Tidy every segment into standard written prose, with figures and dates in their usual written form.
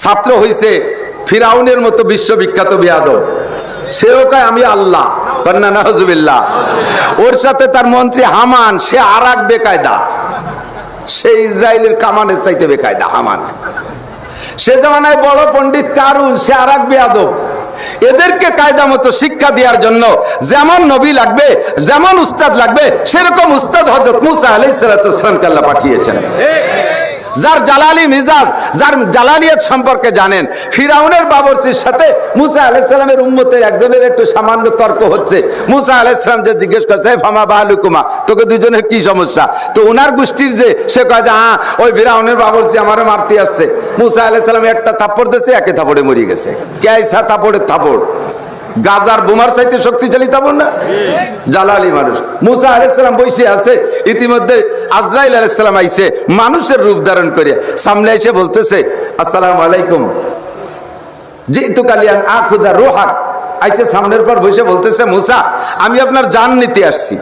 ছাত্র হইছে ফিরাউনের মতো বিশ্ববিখ্যাত বেয়াদব, সেও কয় আমি আল্লাহ, নাউজুবিল্লাহ। ওর সাথে তার মন্ত্রী হামান, সে আর এক বেকায়দা, সে ইসরায়েলের কামানের চাইতে বেকায়দা হামান। সে জামানায় বড় পণ্ডিত কারুন, সে আর এক বেয়াদব। এদেরকে কায়দা মতো শিক্ষা দেওয়ার জন্য যেমন নবী লাগবে, যেমন উস্তাদ লাগবে, সেরকম উস্তাদ হযরত মুসা আলাইহিস সালামকে আল্লাহ পাঠিয়েছেন, যার জালালি মিজাজ, যার জালালিয়ত সম্পর্কে জানেন। ফিরাউনের বাবরচির সাথে মুসা আলাইহিস সালামের উম্মতের একজনের একটু সামান্য তর্ক হচ্ছে। মুসা আলাইহিস সালাম যে জিজ্ঞেস করছে, ফামা বালুকুমা, তোকে দুজনের কি সমস্যা? তো ওনার গোষ্ঠীর যে সে কয় যে হ্যাঁ, ওই ফিরাউনের বাবরচি আমারে মারতে আসছে। মুসা আলাইহিস সালাম একটা থাপ্পড় দিয়েছে, একে থাপড়ে মরে গেছে। কেয়সা থাপড়ের থাপড়, গাজার বোমার চাইতে শক্তিশালী থাপড় না? জালালি মানুষ। মুসা আলাইহিস সালাম বসে আছে, ইতিমধ্যে আজরাইল আলাইহিস সালাম আইছে মানুষের রূপ ধারণ করে, সামনে এসে বলতেছে আসসালামু আলাইকুম, জিতু কালিয়ান আখুদা রুহাক। আইছে সামনের পর বসে বলতেছে, মুসা আমি আপনার জান নিতে আসছি।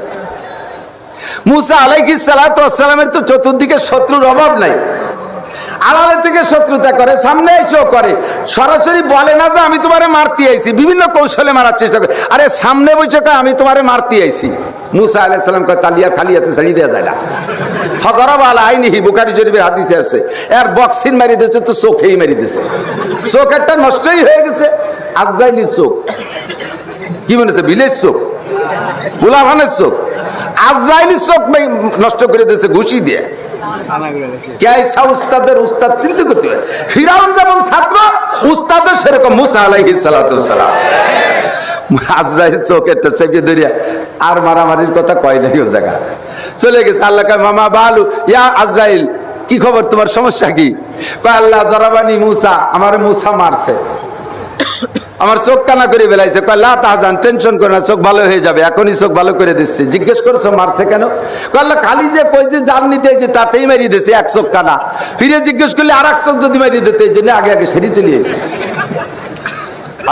মুসা আলাইহিস সালাতু ওয়াস সালামের তো চতুর্দিকে শত্রুর অভাব নাই, আড়ালে থেকে শত্রুতা করে, সামনে এসেও করে, সরাসরি বলে না যে আমি তোমারে মারতে আইছি, বিভিন্ন কৌশলে মারার চেষ্টা করে। আরে সামনে বসে কয় আমি তোমারে মারতে আইছি। মুসা আলাইহিস সালাম কয় তালিয়া খালিয়াতে ছাড়ি দেওয়া যায় না। ফাজারাবা আলা আইনিহি, বুখারী শরীফের হাদিসে আছে, এর বক্সিন মারি দিয়েছে তো চোখেই মারি দিয়েছে, চোখ একটা নষ্টই হয়ে গেছে। আজরাইলের চোখ কি মনেছে? বিলের চোখ, গোলাভানের চোখ, আজরাইলের চোখ নষ্ট করে দিয়েছে ঘুষি দিয়ে। উস্তাদের উস্তাদ চিন্তা করতে হবে। ফিরাউন যেমন ছাত্র, উস্তাদও সেরকম। মুসা আলাইহিস সালাতু ওয়াস সালাম আজরাইল চোখেরটা চেপে ধরিয়া আর মারামারির কথা কয় নাই, ও জায়গা চলে গেছে। আল্লাহ কয় মামা বালু ইয়া আজরাইল, কি খবর, তোমার সমস্যা কি? কয় আল্লাহ জরাবানি মুসা, আমার মুসা মারছে, আমার চোখ কানা করে বেলাইছে। কয় লা তাহজান, টেনশন করো না, চোখ ভালো হয়ে যাবে, এখনই চোখ ভালো করে দিচ্ছি। জিজ্ঞেস করছো মারছে কেন? কয় খালি যে কই যে জান নিতে যে তাতেই মারি দিয়েছে, এক চোখ কানা। ফিরে জিজ্ঞেস করলে আর এক চোখ যদি মারি দিতে, এই জন্য আগে আগে সেরি চলে এসে।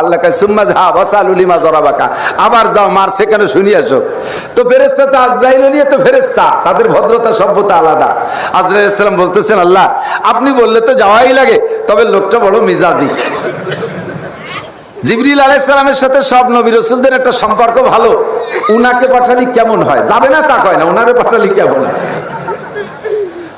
আল্লাহ কয় সুম্মা যা ওয়াসালু লিমা জরাবাকা, আবার যাও মারছে কেন শুনি আসো। তো ফেরেশতা তো আজরাইল নিয়ে তো ফেরেশতা, তাদের ভদ্রতা সভ্যতা আলাদা। আজরাইল আলাইহিস সালাম বলতেছেন আল্লাহ আপনি বললে তো যাওয়াই লাগে, তবে লোকটা বড় মিজাজি। জিবরিল আলাইহিস সালামের সাথে সব নবী রাসূলদের একটা সম্পর্ক ভালো, উনাকে পাঠালি কেমন হয়? যাবে না তা কয় না, উনারে পাঠালি কেমন হয়?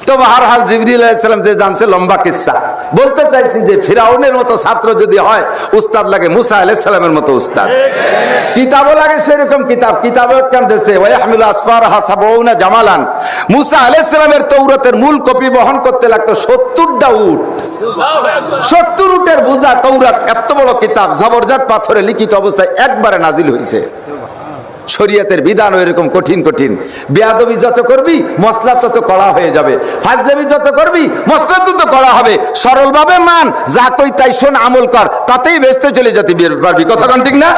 তো বাহরহাল জিবরিল আলাইহিস সালাম যে জানছে লম্বা কিসসা বলতে চাইছি যে ফিরাউনের মতো ছাত্র যদি হয়, উস্তাদ লাগে মুসা আলাইহিস সালামের মতো উস্তাদ, কিতাবও লাগে সেরকম কিতাব। কিতাবও কেন দেশে ওয়াহমিলু আসফারহা সাবউনা জামালান, মুসা আলাইহিস সালামের তাওরাতের মূল কপি বহন করতে লাগতো 70টা উট, 70 উটের বোঝা তাওরাত। এত বড় কিতাব জবরদস্ত পাথরে লিখিত অবস্থায় একবারে নাজিল হয়েছে। শরীয়তের বিধান এরকম কঠিন কঠিন। বেয়াদবি যত করবি মসলা তত কড়া হয়ে যাবে, ফাজলামি যত করবি মসলা তত কড়া হবে। সরলভাবে মান, যা কই তাই শোন, আমল কর, তাতেই বেহেশতে চলে যেতে পারবি। কথা কোন ঠিক না?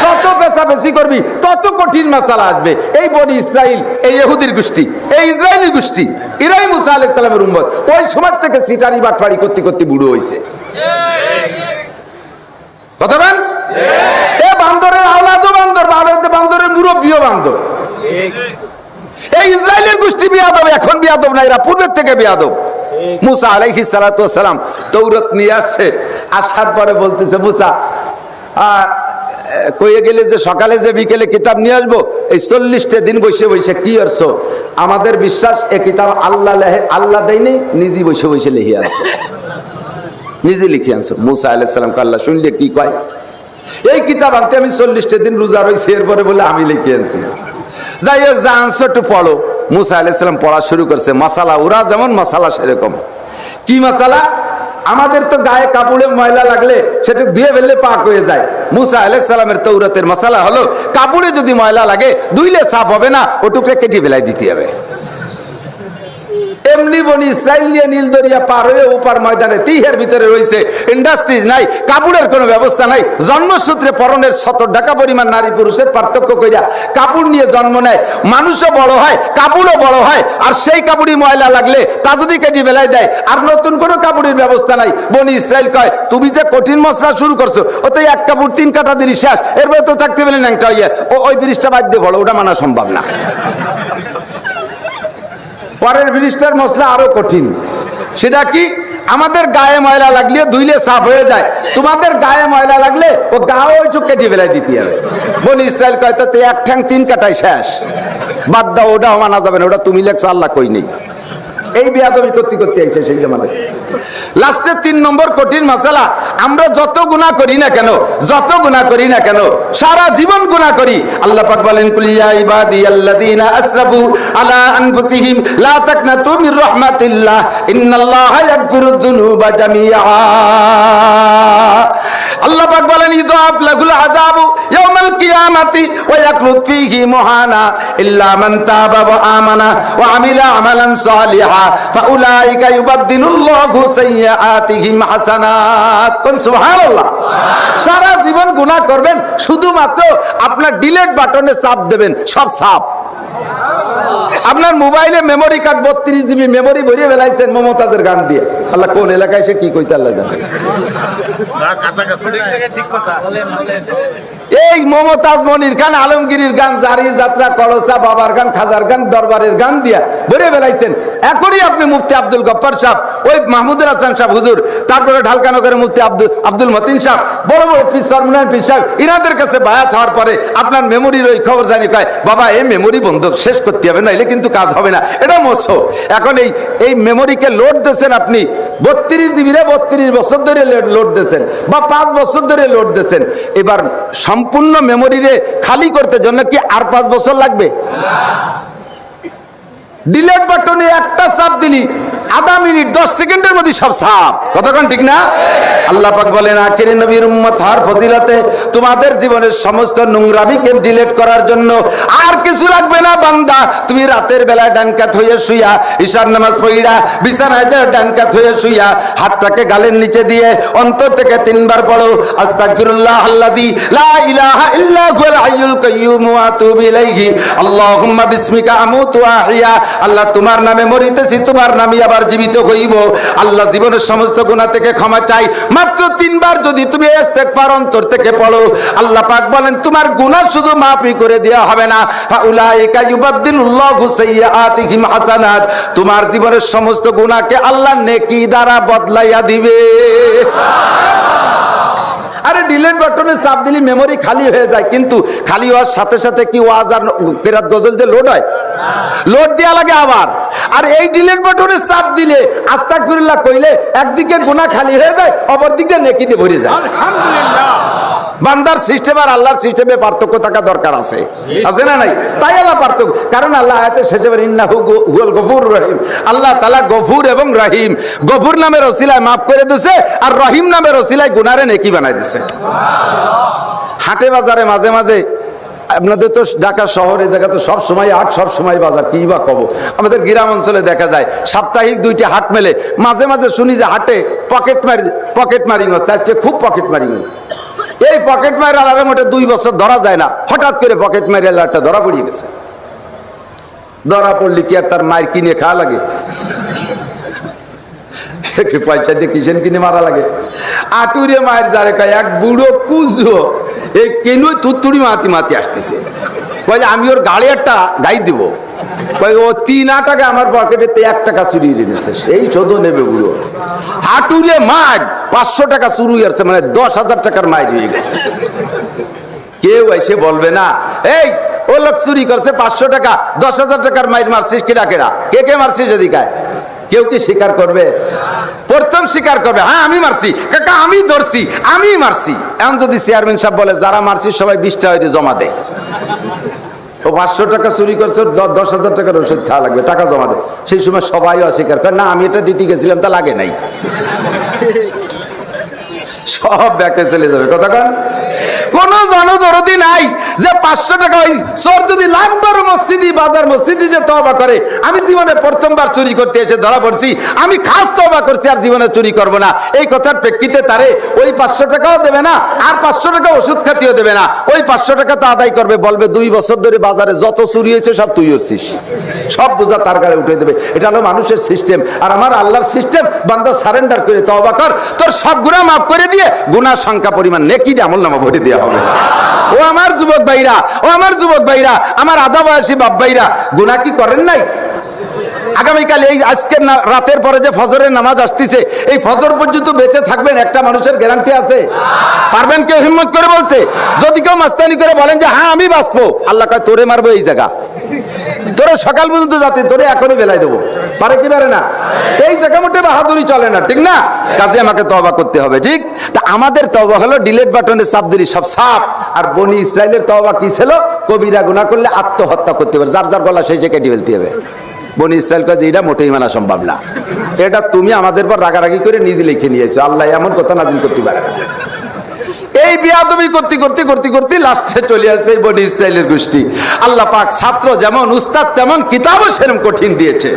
যত পেশাপেশি করবি তত কঠিন মাসালা আসবে। এই বনি ইসরাইল, এই ইহুদির গোষ্ঠী, এই ইসরায়েলি গোষ্ঠী, এরাই মুসা আলাইহিস সালামের উম্মত। ওই সময় থেকে সিটারি বাটপাড়ি করতে করতে বুড়ো হয়েছে। কথা বল, এ বান্দরের আওলাদও বান্দর, বান্দরের মুরব্বিও বান্দর। এই ইসরায়েলের গোষ্ঠী বিয়াদব, এখন বিয়াদব না, এরা পূর্বের থেকে বিয়াদব। মুসা আলাইহিস সালাতু ওয়াস সালাম তাওরাত নিয়ে আসছে, আসার পরে বলতেছে মুসা কইয়ে গেলে যে সকালে যে বিকেলে কিতাব নিয়ে আসবো, এই 40টা দিন বসে বসে কি করছো? আমাদের বিশ্বাস এই কিতাব আল্লাহ দেয়নি, নিজে বসে বসে লিখে আনছো, নিজে লিখে আনছো। মুসা আলাইহিস সালামকে আল্লাহ শুনলে কি কয়, এই কিতাব আনতে আমি 40টা দিন রোজা রয়েছি, এরপরে বলে আমি লিখে আনছি। যাই হোক, যা আনছো একটু পড়ো। মুসা আলাইহিস সালাম পড়া শুরু করছে। মাসালা ওরা যেমন মাসালা সেরকম। কি মাসালা? আমাদের তো গায়ে কাপড়ে ময়লা লাগলে সেটা ধুয়ে ফেললে পাক হয়ে যায়। মুসা আলাইহিস সালামের তাওরাতের মাসালা হলো কাপড়ে যদি ময়লা লাগে ধুইলে সাফ হবে না, ওটুকু কেটে ফেলাই দিতে হবে। এমনি বনি ইসরাইল নিয়ে নীল দরিয়া পার হয়ে ওপার ময়দানে তিহের ভিতরে রয়েছে, ইন্ডাস্ট্রিজ নাই, কাপড়ের কোনো ব্যবস্থা নাই। জন্মসূত্রে পরনের 70 টাকা পরিমাণ নারী পুরুষের পার্থক্য কইরা কাপড় নিয়ে জন্ম নেয়। মানুষও বড় হয়, কাপড়ও বড় হয়, আর সেই কাপড়ই ময়লা লাগলে তা যদি কেটে বেলায় দেয়, আর নতুন কোনো কাপড়ের ব্যবস্থা নাই। বনি ইসরাইল কয় তুমি যে কঠিন মশলা শুরু করছো, ওতে এক কাপড় 3 কাটা দিলি শেষ, এরপরে তো থাকতে পেলে ন্যাংটা হইয়া ওই ব্রিজটা বাদ দিয়ে বলো, ওটা মানা সম্ভব না। পরের ব্রিজটার মশলা আরো কঠিন, সেটা কি? আমাদের গায়ে ময়লা লাগলে ধুইলে সাফ হয়ে যায়, তোমাদের গায়ে ময়লা লাগলে ও গাও ওই চোখ কেটে ফেলাই দিতে হবে। বলি ইসরায়েল কয় তো এক ঠ্যাং 3 কাটাই শেষ, বাদ দাও, ওটাও মানা যাবে না, ওটা তুমি লেখছো, আল্লাহ কই নেই। এই বেয়াদবি করতে করতে আইছে সেই জামানায়। লাস্টে 3 নম্বর কঠিন মাসালা, আমরা যত গুনাহ করি না কেন, যত গুনাহ করি না কেন, সারা জীবন গুনাহ করি, আল্লাহ পাক বলেন কুল ইয়া ইবাদিয়াল্লাযীনা আসরাফু আলা আনফুসিহিম লা তাকনাতু মির রাহমাতিল্লাহ ইন্নাল্লাহা ইয়াগফিরুয যুনুবা জামিআ। আল্লাহ পাক বলেন ইযাফ লাহুল আযাবু ইয়াউমাল কিয়ামাতি ওয়া ইয়াকলুদ ফীহি মুহানা ইল্লা মান তাবা ওয়া আমানা ওয়া আমিলা আমালান সালিহা ফাউলাইকা ইউবাদদিলুল্লাহু সাইয়্যাতিহিম হাসানাত। কোন সুবহানাল্লাহ। সারা জীবন গুনাহ করবেন, শুধুমাত্র আপনার ডিলিট বাটনে চাপ দেবেন, সব সাপ। আপনার মোবাইলে মেমোরি কার্ড 32 জিবি মেমোরি ভরিয়ে ফেলাইছেন মমতাজের গান দিয়ে। আল্লাহ কোন এলাকায় সে কি কইতে আল্লাহ জানে। এই মমতাজ, মনির খান, আলমগীরের গান, জারি যাত্রা, কলসা, বাবার গান, খাজার গান, দরবারের গান দিয়া ভরে ফেলাইছেন। এখনই আপনি মুফতি আব্দুল গফফার সাহেব, ওই মাহমুদুল হাসান সাহেব হুজুর, তারপরে ঢালকানগরের মুফতি আব্দুল মতিন সাহেব, বড় বড় পীর সরমুনান পীর সাহেব, ইনাদের কাছে বায়াত হওয়ার পরে আপনার মেমোরির ওই খবর জানি কয় বাবা এই মেমোরি বন্ধ শেষ করতে হবে, নাইলে কিন্তু কাজ হবে না, এটা মোছো। এখন এই মেমোরিকে লোড দিয়েছেন আপনি 32 জিবি 32 বছর ধরে লোড দিয়েছেন, বা 5 বছর ধরে লোড দিয়েছেন। এবার সম্পূর্ণ মেমোরিরে খালি করতে জন্য কি আর 5 বছর লাগবে? ডিলিট বাটনে একটা চাপ দিলি আধা মিনিট 10 সেকেন্ডের মধ্যে সব সাফ। কতক্ষণ ঠিক না? আল্লাহ পাক বলেন আখিরি নবীর উম্মত হওয়ার ফজিলতে তোমাদের জীবনের সমস্ত নোংরামিকে ডিলিট করার জন্য আর কিছু লাগবে না বান্দা। তুমি রাতের বেলায় ডানকাত হয়ে শুইয়া ঈশার নামাজ পড়িয়া বিছানায় ডানকাত হয়ে শুইয়া হাতটাকে গালের নিচে দিয়ে অন্তর থেকে 3 বার পড়ো আস্তাগফিরুল্লাহ আল্লাযী লা ইলাহা ইল্লা হুয়াল হাইয়ুল কাইয়্যুম ওয়া আতুবু ইলাইহি আল্লাহুম্মা বিসমিকা আমুতু ওয়া আহইয়া। আল্লাহ তোমার নামে মরিতেছি, তোমার নামে আবার জীবিত হইব। আল্লাহ জীবনের সমস্ত গুনাহ থেকে ক্ষমা চাই। মাত্র 3 বার যদি তুমি ইস্তেগফার অন্তর থেকে পড়ো, আল্লাহ পাক বলেন তোমার গুনাহ শুধু মাফই করে দেওয়া হবে না, ফাউলাইকা ইউবাদদিলুল্লাহু সাইয়্যাতিহিম হাসানাত, তোমার জীবনের সমস্ত গুনাহকে আল্লাহ নেকি দ্বারা বদলাইয়া দিবে। আরে ডিলিট বাটনে চাপ দিলে মেমোরি খালি হয়ে যায়, কিন্তু খালি হওয়ার সাথে সাথে কি ওয়াজ আর কেরাত গজল দিয়ে লোড হয়? লোড দেওয়া লাগে আবার। আর এই ডিলিট বাটনে চাপ দিলে আস্তাগফিরুল্লাহ কইলে একদিকে গুনাহ খালি হয়ে যায়, অপরদিকে নেকিতে ভরে যায়। আলহামদুলিল্লাহ। বান্দার সিস্টেম আর আল্লাহর সিস্টেমে পার্থক্য থাকা দরকার আছে, আছে না নাই? তাই আল্লাহ পার্থক্য, কারণ আল্লাহ আয়াতে শেষে বলেন ইন্নাহু হুয়াল গফুরুর রহিম। আল্লাহ তাআলা গফুর এবং রহিম। গফুর নামের ওসিলায় মাফ করে দিয়েছে, আর রহিম নামের ওসিলায় গুনারে নেকি বানাই দিয়েছে। হাটে বাজারে মাঝে মাঝে, আপনাদের তো ঢাকা শহরে জায়গা তো সব সময় হাট, সব সময় বাজার, কি বা কব। আমাদের গ্রাম অঞ্চলে দেখা যায় সাপ্তাহিক 2টি হাট মেলে। মাঝে মাঝে শুনি যে হাটে পকেট মারিং হচ্ছে, আজকে খুব পকেট মারিং। এই পকেট মারি আলার মোটে 2 বছর ধরা যায় না, হঠাৎ করে পকেট মারি আলারটা ধরা পড়িয়ে গেছে। ধরা পড়লি কি আর তার মায়ের কিনে খাওয়া লাগে? পয়সা দিয়ে কিসেন কিনে মারা লাগে? আটুরে মায়ের যারে কয় এক বুড়ো কুজো এই কেন তুত্তুড়ি মাতি মাতি আসতেছে, কয় আমি ওর গাড়ি একটা গাই দিব, কয় ও 3 টাকা আমার পকেটে 1 টাকা চুরিয়ে এনেছে, সেই শোধ নেবে বুড়ো। হাটুরে মার 500 টাকা চুরি আসছে, মানে 10,000 টাকার মায়ের হয়ে গেছে। কেউ এসে বলবে না এই ও লোক চুরি করছে 500 টাকা 10,000 টাকার মায়ের মারছিস কেডা কেডা, কে মারছিস এদিকায়? কেউ কি স্বীকার করবে? প্রথম স্বীকার করবে হ্যাঁ আমি মারছি, কাকা আমি ধরছি, আমি মারছি। এখন যদি চেয়ারম্যান সাহেব বলে যারা মারছি সবাই 20 টাকা জমা দে, ও 500 টাকা চুরি করছে 10,000 টাকার ওষুধ খাওয়া লাগবে, টাকা জমা দে। সেই সময় সবাই অস্বীকার করে না আমি এটা দিতে গেছিলাম, তা লাগে নাই। সব ব্যাকে চলে যাবে। কতক্ষণ কোন জনদরদি নাই যে 500 টাকা ওই চোর যদি লাখবার মসজিদি বাজার মসজিদি যে তওবা করে, আমি জীবনে প্রথমবার চুরি করতে এসে ধরা পড়ছি, আমি খাস তওবা করছি আর জীবনে চুরি করব না, এই কথার প্রেক্ষিতে তারে ওই 500 টাকাও দেবে না, আর 500 টাকা ওষুধ খাতিও দেবে না। ওই 500 টাকা তো আদায় করবে, বলবে 2 বছর ধরে বাজারে যত চুরি হয়েছে সব তুই হচ্ছিস, সব বোঝা তার গায়ে উঠে দেবে। এটা হলো মানুষের সিস্টেম। আর আমার আল্লাহর সিস্টেম, বান্দা সারেন্ডার করে তওবা কর, তোর সব গুনাহ মাফ করে দিয়ে গুনাহ সংখ্যা পরিমাণ নেকি দিয়ে আমলনামা ভরে দেওয়া হবে। ও আমার যুবক ভাইরা, ও আমার যুবক ভাইরা, আমার আধা বয়সী বাপ ভাইরা, গুনাহ কি করেন নাই? আগামীকাল এই আজকের রাতের পরে যে ফজরের নামাজ আসতেছে, এই ফজর পর্যন্ত বেঁচে থাকবেন একটা মানুষের গ্যারান্টি আছে? পারবেন কেউ হিম্মত করে বলতে? যদি কেউ মাস্তানি করে বলেন যে হ্যাঁ আমি বাঁচবো, আল্লাহ কয় তোরে মারবো এই জায়গা, তোরে সকাল পর্যন্ত যাতে তোরে এখনই বেলায় দেবো। পারে কি পারে না? এই জায়গা মোটে বাহাদুরি চলে না, ঠিক না? কাজে আমাকে তওবা করতে হবে, ঠিক? তা আমাদের তওবা হলো ডিলেট বাটনে চাপ দিলি সব সাপ। আর বনি ইসরাইলের তওবা কি ছিল? কবিরা গুনাহ করলে আত্মহত্যা করতে হবে, যার যার গলা সেই যে কেটে ফেলতে হবে। বনি ইসরাইল কাজে এটা মোটেই মানা সম্ভব না। এটা তুমি আমাদের পর রাগারাগি করে নিজে লিখে নিয়েছো, আল্লাহ এমন কথা নাজিল করতে পারে না। এই বিয়াদবি করতে করতে করতে করতে লাস্টে চলে আসছে এই বনি ইসরাইলের গোষ্ঠী। আল্লাহ পাক ছাত্র যেমন উস্তাদ তেমন কিতাবও সেরকম কঠিন দিয়েছে।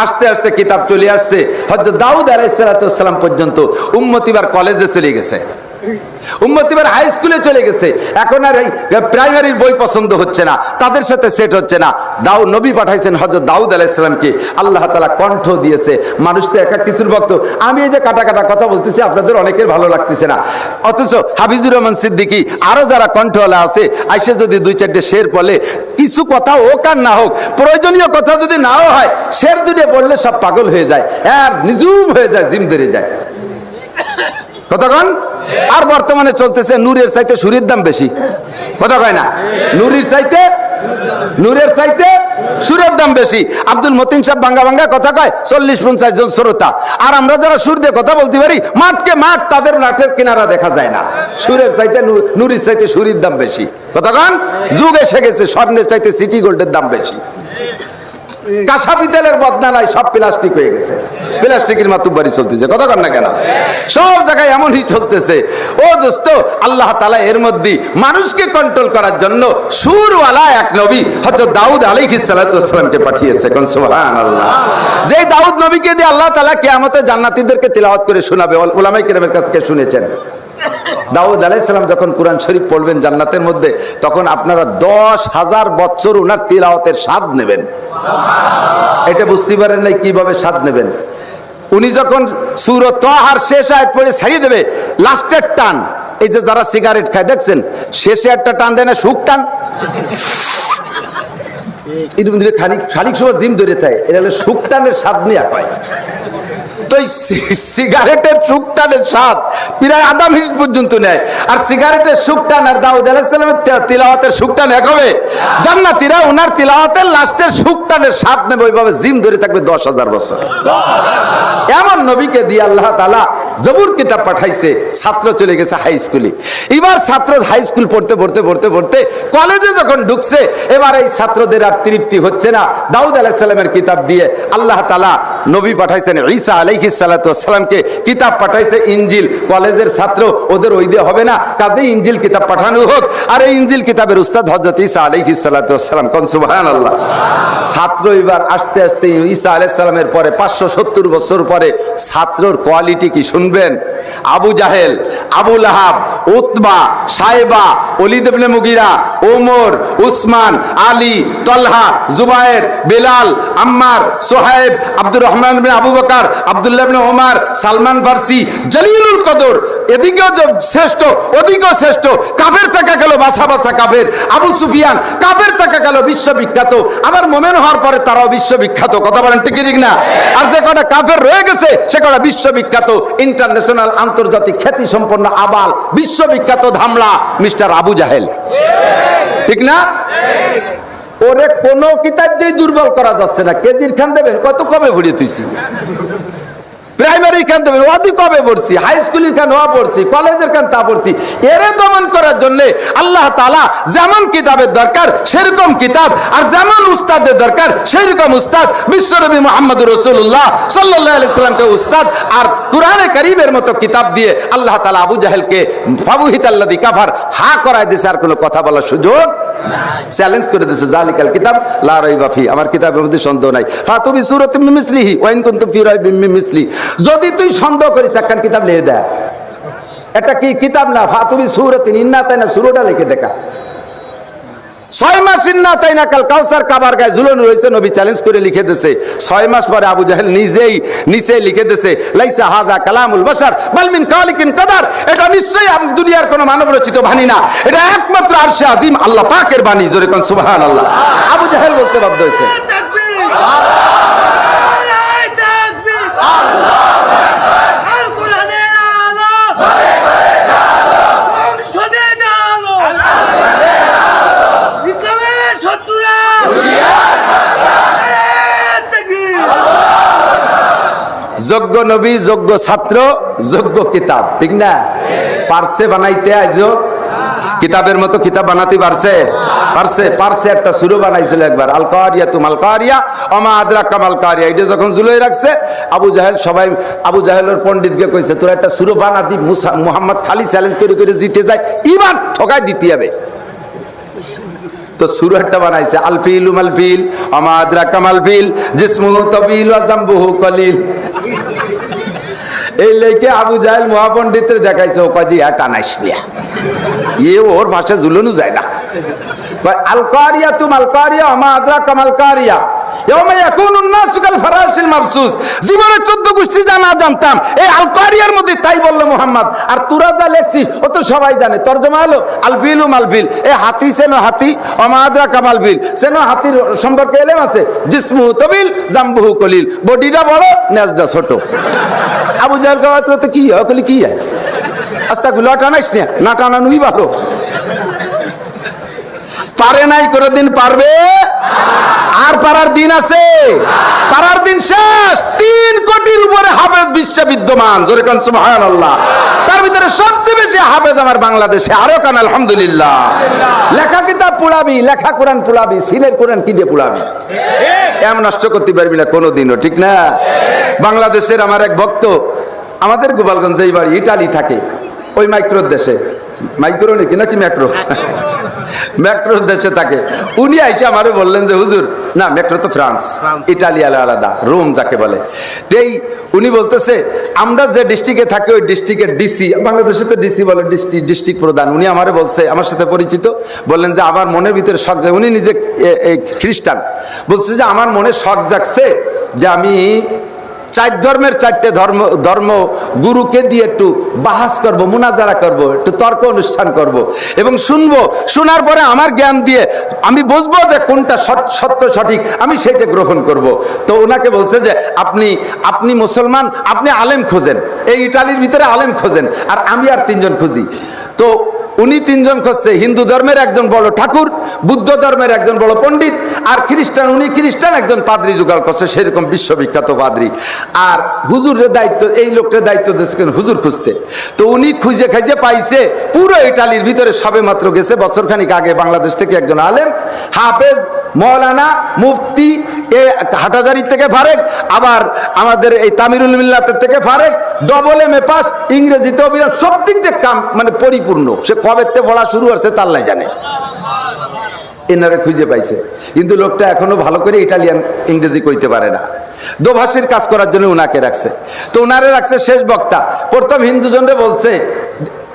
আস্তে আস্তে কিতাব চলে আসছে হযরত দাউদ আলাইহিস সালাম পর্যন্ত। উম্মত এবার কলেজে চলে গেছে, উম্মত এবার হাই স্কুলে চলে গেছে। এখন আর এই প্রাইমারির বই পছন্দ হচ্ছে না, তাদের সাথে সেট হচ্ছে না। নবী পাঠাইছেন হযরত দাউদ আলাইহিস সালামকে, আল্লাহ তাআলা কণ্ঠ দিয়েছে। মানুষ তো একা কিছুর ভক্ত। আমি এই যে কাটা কাটা কথা বলতেছি আপনাদের অনেকের ভালো লাগতেছে না, অথচ হাফিজুর রহমান সিদ্দিকী আরো যারা কণ্ঠওয়ালা আছে আইসে যদি দুই চারটে শের বলে, কিছু কথা হোক আর না হোক, প্রয়োজনীয় কথা যদি নাও হয়, শের দুটো বললে সব পাগল হয়ে যায়, আর নিজুম হয়ে যায়, জিম ধরে যায়। কতক্ষণ? আর বর্তমানে চলতেছে নূরের চাইতে সুরের দাম বেশি। কথা কয় না? নূরের চাইতে সুরের দাম বেশি। আব্দুল মতিন সাহেব ভাঙ্গা ভাঙ্গা কথা কয়, 40-50 জন শ্রোতা। আর আমরা যারা সুর দিয়ে কথা বলতে পারি, মাঠকে মাঠ, তাদের মাঠের কিনারা দেখা যায় না। সুরের চাইতে নূরের চাইতে সুরের দাম বেশি। কতক্ষণ? যুগ এসে গেছে, স্বর্ণের চাইতে সিটি গোল্ডের দাম বেশি। কাঁসা পিতলের বদনা নাই, সব প্লাস্টিক হয়ে গেছে, প্লাস্টিকের মাতুব্বারি চলতেছে। কথা কন না কেন? সব জায়গায় এমনই চলতেছে। ও দোস্ত, আল্লাহ তাআলা এর মধ্যে মানুষকে কন্ট্রোল করার জন্য সুরওয়ালা এক নবী হযরত দাউদ আলাইহিস সালাতু ওয়াস সালামকে পাঠিয়েছে। কোন সুবহানাল্লাহ। যে দাউদ নবীকে দিয়ে আল্লাহ তাআলা কিয়ামতে জান্নাতীদেরকে তিলাওয়াত করে শোনাবে, উলামায়ে কেরামের কাছ থেকে শুনেছেন। দাউদ আলাইহিস সালাম যখন কুরআন শরীফ পড়বেন জান্নাতের মধ্যে, তখন আপনারা 10,000 বছর উনার তিলাওয়াতের স্বাদ নেবেন। এটা বুঝতে পারেন নাই কিভাবে স্বাদ নেবেন? উনি যখন সূরা তাহার শেষ আয়াত পড়ে ছাড়িয়ে দেবে, লাস্টের টান, এই যে যারা সিগারেট খায় দেখছেন, শেষে একটা টান দেয় না, সুখ টান, এরকম দিলে খানিক সময় জিম ধরে থাকে, এটা হলো সুখ টানের স্বাদ নিয়ে পায়। তো সিগারেটের সুখ টানের স্বাদ প্রায় আধা মিনিট পর্যন্ত নেয়। আর সিগারেটের সুখ টান আর দাউদ আলাইহিস সালামের তিলাওয়াতের সুখ টান এক হবে। জান্নাতীরা ওনার তিলাওয়াতের লাস্টের সুখ টানের স্বাদ নেবে, ওইভাবে জিম ধরে থাকবে 10,000 বছর। এমন নবীকে দিয়ে আল্লাহ তাআলা জবুর কিতাব পাঠাইছে। ছাত্র চলে গেছে হাই স্কুলে। এবার ছাত্র হাই স্কুল পড়তে পড়তে পড়তে পড়তে কলেজে যখন ঢুকছে, এবার এই ছাত্রদের আর তৃপ্তি হচ্ছে না। দাউদ আলাইহিস সালামের কিতাব দিয়ে আল্লাহ তাআলা নবী পাঠাইছেন ঈসা আলাইহিস সালাতু ওয়াস সালামকে, কিতাব পাঠাইছে ইনজিল। কলেজের ছাত্র, ওদের ওই দিয়ে হবে না, কাজেই ইনজিল কিতাব পাঠানো হোক। আর এই ইনজিল কিতাবের উস্তাদ হযরত ঈসা আলাইহিস সালাতু ওয়াস সালাম। কোন সুবহানাল্লাহ। ছাত্র এবার আস্তে আস্তে ঈসা আলাইহিস সালামের পরে 570 বছর পরে ছাত্রর কোয়ালিটি কি শুনবেন? আবু জাহেল, আবু লাহাব, উতবা, সাইবা, ওলীদ ইবনে মুগিরা, ওমর, উসমান, আলী, তলহা, জুবায়ের, বেলাল, আম্মার, সোহাইব, আব্দুর রহমান ইবনে আবু বকর, আব্দুল্লাহ ইবনে ওমর, সালমান ফারসি, জলিলুল কদর, এদিকেও শ্রেষ্ঠ ওদিকেও শ্রেষ্ঠ। কাফের থেকে গেল বাসা বাসা কাফের। আবু সুফিয়ান কাফের থেকে গেল বিশ্ববিখ্যাত। আমার মোমেন হওয়ার পরে তারাও বিশ্ববিখ্যাত। কথা বলেন ঠিক না? আর যে কটা কাফের রয়ে গেছে সে কটা বিশ্ববিখ্যাত, ইন্টারন্যাশনাল আন্তর্জাতিক খ্যাতি সম্পন্ন আবাল বিশ্ববিখ্যাত ধামলা মিস্টার আবু জাহেল। ঠিক না? ওরে কোন কিতাব দিয়ে দুর্বল করা যাচ্ছে না। কেজির খান দেবেন কত, কবে ভরিয়ে তুইছি? প্রাইমারি খান দেবেন ওদি কবে পড়ছি? হাই স্কুলের খান ওয়া পড়ছি, কলেজের খান তা পড়ছি। এরে দমন করার জন্য আল্লাহ তাআলা যেমন কিতাবের দরকার সেরকম কিতাব, আর যেমন উস্তাদের দরকার সেরকম উস্তাদ। বিশ্বনবী মুহাম্মদুর রাসূলুল্লাহ সাল্লাল্লাহু আলাইহি সাল্লামকে উস্তাদ আর কুরআনে কারীমের মতো কিতাব দিয়ে আল্লাহ তাআলা আবু জাহেলকে ফাবুহিতাল্লাযী কাফার হা করায় দিয়েছে, আর কোনো কথা বলার সুযোগ চ্যালেঞ্জ করে দিয়েছে। জালিকাল কিতাব লা রাইবা ফি, আমার কিতাবের মধ্যে সন্দেহ নাই। ফাতু বিসূরাতিন মিন মিসলিহি ওয়া ইন কুনতুম ফি রাইবিন মিন মিসলি। যদি তুই সন্দেহ করিস তাকান কিতাব লিখে দেয়। এটা কি কিতাব না? ফাতু বিসূরাতিন ইন্না তাইনা সূরাটা লিখে দেখা। 6 মাস ইন্না তাইনা কাল কাউসার কাবার গায়ে ঝুলানো রয়েছে, নবী চ্যালেঞ্জ করে লিখে দিয়েছে। 6 মাস পরে আবু জাহেল নিজেই নিচে লিখে দিয়েছে, লাইসা হাযা কালামুল বাশার বাল মিন খালিকিন কাদার। এটা নিশ্চয়ই দুনিয়ার কোনো মানব রচিত বাণী না, এটা একমাত্র আরশে আজিম আল্লাহ পাকের বাণী। জোরে কোন সুবহানাল্লাহ। আবু জাহেল বলতে বাধ্য হয়েছে। যোগ্য নবী, যোগ্য ছাত্র, যোগ্য কিতাব, ঠিক না? পারছে বানাইতে আইজো কিতাবের মতো কিতাব বানাতে পারছে? পারছে একটা সূরা বানাইছিল একবার, আল কারিয়া তুমাল কারিয়া ওমা আদরাকা মাল কারিয়া। এটা যখন ঝুলাই রাখছে আবু জাহেল, সবাই আবু জাহেলের পণ্ডিতকে কইছে তোরা একটা সূরা বানাতি, মুহাম্মদ খালি চ্যালেঞ্জ করে করে জিতে যায়, ইমান ঠকাই দিতে হবে। তো সূরাটা বানাইছে আল ফিলু মাল ফিল ওমা আদরাকা মাল ফিল জিসমুহু তাবিল ওয়া জামবুহু কলিল। এই লেখে আবু জাহেল মহাপণ্ডিতের দেখাইছে, ও কাজী টানাইস নিয়া, ওর ভাষা ঝুলানো যায় না। আল কারিয়া তুমাল কারিয়া ওমা আদরাকা মাল কারিয়া ইয়াউমা ইয়াকুনুন নাসু কাল ফারাশিল মাবসুস। জীবনে 14 গোষ্ঠী জানা জানতাম, এই আল কারিয়ার মধ্যে তাই বললো মুহাম্মদ। আর তোরা যা লেখছিস ও তো সবাই জানে। তরজমা হলো আল ফিলু মাল ফিল, এই হাতি সেনো হাতি, ওমা আদরাকা মাল ফিল, সেনো হাতির সম্পর্কে এলেম আছে, জিসমুহু তাবিল জামবুহু কলিল, বডিটা বড় নেজটা ছোট। আবু জাহেল কওয়াতে কি হয়, কলি কি হয়, আস্তাগুলো টানাইস না টানানুই ভালো। পারে নাই, কোনদিন পারবে আর পারার দিন আছে? পারার দিন শেষ। 3 কোটির উপরে হাফেজ বিশ্বে বিদ্যমান, জোরে কান সুবহানাল্লাহ। তার ভিতরে সবচেয়ে বেশি হাফেজ আমার বাংলাদেশে, আরো কান আলহামদুলিল্লাহ। লেখা কিতাব পুড়াবি, লেখা কোরআন পুড়াবি, সিলের কোরআন কি দিয়ে পুড়াবি? এম নষ্ট করতে পারবি না কোনোদিনও, ঠিক না? বাংলাদেশের আমার এক ভক্ত, আমাদের গোপালগঞ্জে এই বাড়ি, ইটালি থাকে, ওই মাইক্রোর দেশে, মাইক্রো নাকি ম্যাক্রো, ম্যাক্রোর দেশে থাকে। উনি আইসে আমারে বললেন যে হুজুর, না ম্যাক্রো তো ফ্রান্স, ইটালি আলাদা, রোম যাকে বলে। এই উনি বলতেছে আমরা যে ডিস্ট্রিক্টে থাকি ওই ডিস্ট্রিক্টের ডিসি, বাংলাদেশে তো ডিসি বলে, ডিস্ট্রিক্ট প্রধান, উনি আমারে বলছে, আমার সাথে পরিচিত, বললেন যে আমার মনের ভিতরে শখ জাগে, উনি নিজে খ্রিস্টান, বলছে যে আমার মনে শখ জাগছে যে আমি 4 ধর্মের 4টে ধর্ম গুরুকে দিয়ে একটু বাহাস করব, মুনাজারা করব, একটু তর্ক অনুষ্ঠান করব এবং শুনবো, শোনার পরে আমার জ্ঞান দিয়ে আমি বুঝবো যে কোনটা সত্য সঠিক, আমি সেটা গ্রহণ করব। তো ওনাকে বলছে যে আপনি মুসলমান, আপনি আলেম খোঁজেন, এই ইটালির ভিতরে আলেম খোঁজেন, আর আমি আর 3 জন খুঁজি। তো উনি 3 জন খুঁজছে, হিন্দু ধর্মের একজন বড় ঠাকুর, বুদ্ধ ধর্মের একজন বড় পণ্ডিত, আর খ্রিস্টান, উনি খ্রিস্টান একজন পাদ্রী জোগাড় করছে, সেরকম বিশ্ববিখ্যাত পাদ্রী। আর হুজুরের দায়িত্ব, এই লোকটার দায়িত্ব দিয়েছেন হুজুর খুঁজতে। তো উনি খুঁজে খাইজে পাইছে, পুরো ইটালির ভিতরে সবে মাত্র গেছে বছরখানিক আগে বাংলাদেশ থেকে একজন আলেম, হাফেজ, মৌলানা, মুফতি, হাটাজারি থেকে ফারেক, আবার আমাদের এই তামিরুল মিল্লাতের থেকে ফারেক, ডবল এম এ পাস, ইংরেজিতে অভিনয়, সব দিক দিয়ে কাম মানে পরিপূর্ণ। সে কবেতে পড়া শুরু হচ্ছে তা আল্লাহ জানে। এনারে খুঁজে পাইছে, কিন্তু লোকটা এখনো ভালো করে ইটালিয়ান ইংরেজি কইতে পারে না। দোভাষীর কাজ করার জন্য উনাকে রাখছে। তো উনারে রাখছে শেষ বক্তা। প্রথম হিন্দুজনরে বলছে,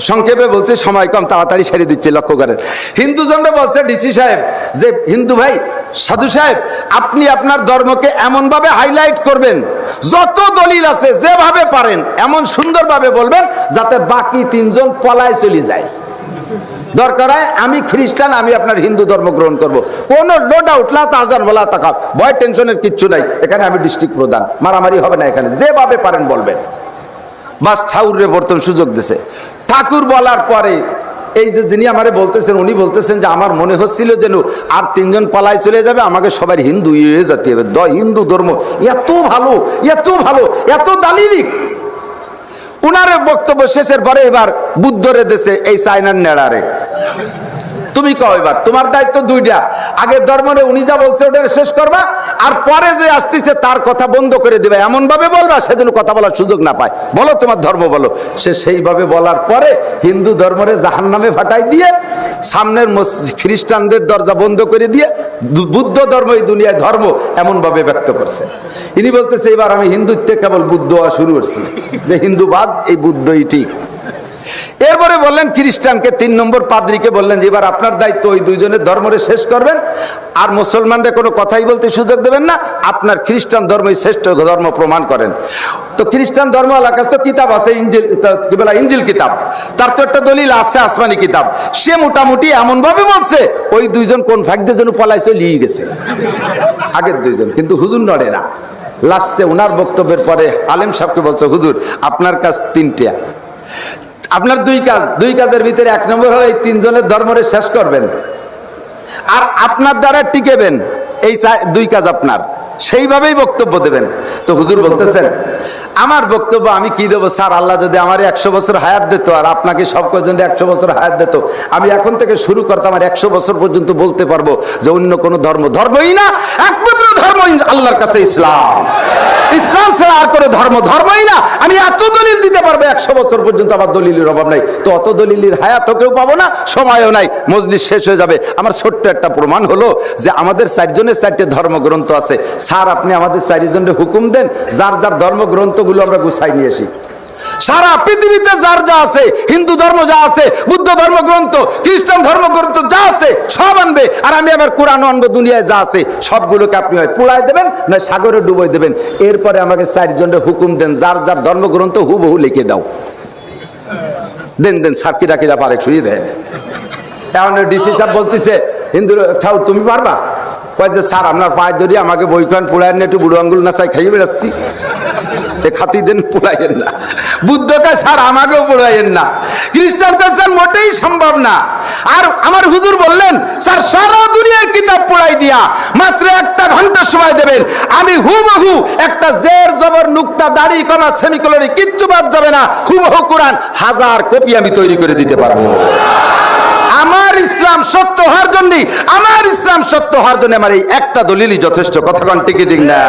সংক্ষেপে বলছে, সময় কম, তাড়াতাড়ি সেরে দিচ্ছে, লক্ষ্য করেন। হিন্দুজনরে বলছে ডিসি সাহেব যে হিন্দু ভাই, সাধু সাহেব, আপনি আপনার ধর্মকে এমনভাবে হাইলাইট করবেন, যত দলিল আছে যেভাবে পারেন এমন সুন্দরভাবে বলবেন যাতে বাকি 3 জন পলায় চলে যায়। দরকার হয় আমি খ্রিস্টান, আমি আপনার হিন্দু ধর্ম গ্রহণ করব, কোনো লো ডাউট, লা তাহজান ওয়ালা তাকাব, ভয় টেনশনের কিচ্ছু নাই, এখানে আমি ডিস্ট্রিক্ট প্রধান, মারামারি হবে না, এখানে যেভাবে পারেন বলবেন। বাস ছাউরে বর্তন সুযোগ দিছে। ঠাকুর বলার পরে এই যে যিনি আমারে বলতেছেন, উনি বলতেছেন যে আমার মনে হচ্ছিল যেন আর 3 জন পালায় চলে যাবে, আমাকে সবাই হিন্দু হয়ে যেতে হবে। হিন্দু ধর্ম এত ভালো, এত ভালো, এত দালিলিক। উনার বক্তব্য শেষের পরে এবার বুদ্ধরে দেশে এই চায়নার নেড়ারে তুমি কও, এবার তোমার দায়িত্ব 2টা, আগে ধর্মরে উনি যা বলছে ওটা শেষ করবা, আর পরে যে আসতেছে তার কথা বন্ধ করে দিবা, এমন ভাবে বলবা সেদিন কথা বলার সুযোগ না পায়। বলো তোমার ধর্ম বলো। সে সেইভাবে বলার পরে হিন্দু ধর্মরে জাহান্নামে ফাটাই দিয়ে, সামনের খ্রিস্টানদের দরজা বন্ধ করে দিয়ে বুদ্ধ ধর্ম এই দুনিয়ায় ধর্ম এমন ভাবে ব্যক্ত করছে। ইনি বলতেছে এবার আমি হিন্দুত্বে কেবল বুদ্ধ হওয়া শুরু করছি, যে হিন্দুবাদ এই বুদ্ধই ঠিক। এরপরে বললেন খ্রিস্টানকে 3 নম্বর পাদ্রীকে বললেন যে এবার আপনার দায়িত্ব ওই দুইজনের ধর্মরে শেষ করবেন, আর মুসলমানরা কোনো কথাই বলতে সুযোগ দেবেন না, আপনার খ্রিস্টান ধর্মই শ্রেষ্ঠ ধর্ম প্রমাণ করেন। তো খ্রিস্টান ধর্ম আল্লাহর কাছে তো কিতাব আছে, ইঞ্জিল, কি বলে ইঞ্জিল কিতাব, তার তো একটা দলিল আছে আসমানি কিতাব। সে মোটামুটি এমন ভাবে বলছে ওই দুইজন কোন ফাঁকদের জন্য পলাইছে লিয়ে গেছে আগের দুইজন, কিন্তু হুজুর নড়ে না। লাস্টে ওনার বক্তব্যের পরে আলেম সাহেবকে বলছে হুজুর আপনার কাজ 3টা, আপনার 2 কাজ, 2 কাজের ভিতরে 1 নম্বর হলো এই 3 জনের ধর্মরে শেষ করবেন, আর আপনার দ্বারা টিকেবেন, এই 2 কাজ আপনার, সেইভাবেই বক্তব্য দেবেন। তো হুজুর বলতেছেন আমার বক্তব্য আমি কি দেবো স্যার, আল্লাহ যদি আমার 100 বছর হায়াত দিত আর আপনাকে সব কজন 100 বছর হায়াত দিত, আমি এখন থেকে শুরু করতাম আর 100 বছর পর্যন্ত বলতে পারবো যে অন্য কোনো ধর্মই না, একমাত্র ধর্ম আল্লাহর কাছে ইসলাম, ইসলাম ছাড়া আর কোনো ধর্মই না। আমি এত দলিল দিতে পারবো 100 বছর পর্যন্ত, আমার দলিলের অভাব নাই। তো অত দলিলের হায়াতও কেউ পাবো না, সময়ও নাই, মজলিস শেষ হয়ে যাবে। আমার ছোট্ট একটা প্রমাণ হলো যে আমাদের 4 জনের 4টে ধর্মগ্রন্থ আছে। স্যার আপনি আমাদের 4 জনের হুকুম দেন, যার যার ধর্মগ্রন্থগুলো আমরা গুছাই নিয়ে আসি। সারা পৃথিবীতে যার যা আছে, হিন্দু ধর্ম যা আছে, বুদ্ধ ধর্মগ্রন্থ, খ্রিস্টান ধর্মগ্রন্থ যা আছে সব আনবে, আর আমি আমার কোরআন আনবো। দুনিয়ায় যা আছে সবগুলোকে আপনি হয় পোড়ায় দেবেন না সাগরে ডুবই দেবেন। এরপরে আমাকে 4 জনের হুকুম দেন, যার যার ধর্মগ্রন্থ হুবহু লিখে দাও। দেন স্যার কিরা পারে ছুঁড়িয়ে দেন। এখন ডিসি সাহেব বলতেছে হিন্দু ঠাউ তুমি পারবা? কয় যে স্যার আপনার পায়ে ধরি আমাকে বইখান পোড়ায় না, একটু বুড়ো আঙ্গুল না চাই খাইয়ে বেড়াচ্ছি, খাতি দেন, পোড়াইয়েন না। বুদ্ধ কে স্যার আমাকেও পোড়াইয়েন না, খ্রিস্টান কে স্যার মোটেই সম্ভব না। আর আমার হুজুর বললেন স্যার সারা দুনিয়ার কিতাব পোড়াই দিয়া মাত্র 1 ঘন্টা সময় দেবেন, আমি হুবহু একটা জের জবর নুক্তা দাড়ি কমা সেমিকোলনি কিচ্ছু বাদ যাবে না, হুবহু কোরআন 1000 কপি আমি তৈরি করে দিতে পারবো। আমার ইসলাম সত্য হওয়ার জন্য, আমার ইসলাম সত্য হওয়ার জন্য আমার এই একটা দলিলই যথেষ্ট। কথা কোন ঠিক ঠিক না?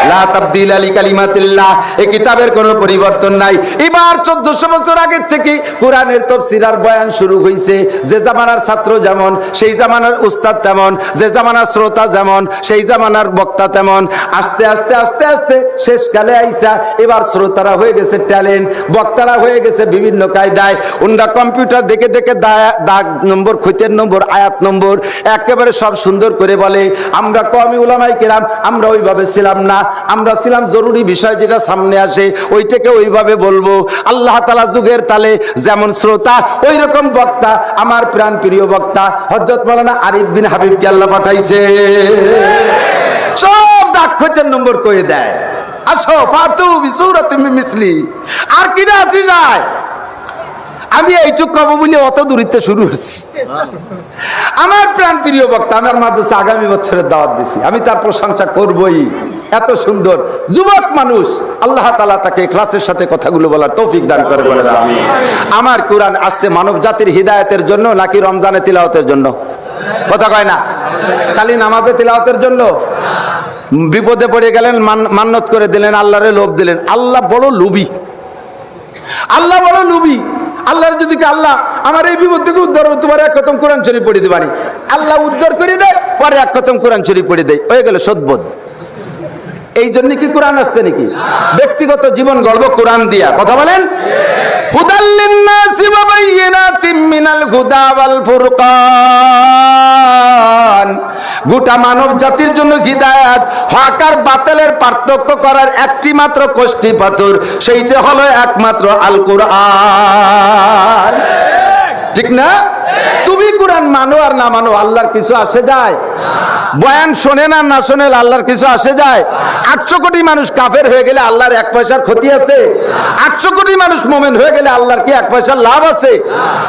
লা তাবদীলা লিকালিমাতিল্লাহ, এই কিতাবের কোনো পরিবর্তন নাই। এবার 1400 বছর আগে থেকে কোরআনের তাফসীর আর বয়ান শুরু হইছে। যে জামানার ছাত্র যেমন সেই জামানার উস্তাদ তেমন, যে জামানার শ্রোতা যেমন সেই জামানার বক্তা তেমন। আস্তে আস্তে আস্তে আস্তে শেষকালে আইসা এবার শ্রোতারা হয়ে গেছে ট্যালেন্ট, বক্তারা হয়ে গেছে বিভিন্ন কায়দায়। ওনারা কম্পিউটার দেখে দেখে দাগ নম্বর, খৈতের নম্বর, আয়াত নম্বর একেবারে সব সুন্দর করে বলে। আমরা কওমি উলামায়ে কেরাম আমরা ওইভাবে ছিলাম না, আমরা ছিলাম জরুরি বিষয় যেটা সামনে আসে ওইটাকে ওইভাবে বলবো। আল্লাহ তাআলা যুগের তালে যেমন শ্রোতা ওই রকম বক্তা, আমার প্রাণ প্রিয় বক্তা হযরত মাওলানা আরিফ বিন হাবিবকে আল্লাহ পাঠাইছে। সব দাগ খৈতের নম্বর কয়ে দেয়, আসো ফাতু বিসূরাতিন মিন মিসলি, আর কিনা আসি যায়। আমি এইটুক কব বলে অত দূরিত্ব শুরু হচ্ছি। আমার প্রাণ প্রিয় বক্তা, আমার মাদ্রাসা আগামী বছরের দাওয়াত দিছি, আমি তার প্রশংসা করবই। এত সুন্দর যুবক মানুষ, আল্লাহ তাআলা তাকে ইখলাসের সাথে কথাগুলো বলার তৌফিক দান করে বলেন আমিন। আমার কোরআন আসছে মানব জাতির হিদায়াতের জন্য নাকি রমজানে তিলাওয়াতের জন্য? কথা কয় না, খালি নামাজে তিলাওয়াতের জন্য? বিপদে পড়ে গেলেন, মান্নত করে দিলেন, আল্লাহরে লোভ দিলেন। আল্লাহ বড় লোভী, আল্লাহ বড় লোভী। আল্লাহর যদি আল্লাহ আমার এই বিপদ থেকে উদ্ধার হতে পারে 1 খতম কোরআন শরীফ পড়ে দিবানি, আল্লাহ উদ্ধার করে দেয়, পরে 1 খতম কোরআন শরীফ পড়ে দেয়, হয়ে গেল সদবোধ। এই জন্য কি কোরআন আসছে নাকি? ব্যক্তিগত জীবন গল্প কোরআন দিয়া। কথা বলেন, হুদাল লিন্নাসি ওয়া বাইয়িনাতিম মিনাল হুদা ওয়াল ফুরকান। গোটা মানব জাতির জন্য হিদায়াত, হক আর বাতিলের পার্থক্য করার একটি মাত্র কষ্টি পাথর, সেইটা হলো একমাত্র আল কোরআন। ঠিক না? তুমি কোরআন মানো আর না মানো আল্লাহর কিছু আসে যায়? বয়ান শোনেন আর না শোনেন আল্লাহর কিছু আসে যায়? 800 কোটি মানুষ কাফের হয়ে গেলে আল্লাহর 1 পয়সার ক্ষতি আছে? 800 কোটি মানুষ মুমিন হয়ে গেলে আল্লাহর কি 1 পয়সার লাভ আছে?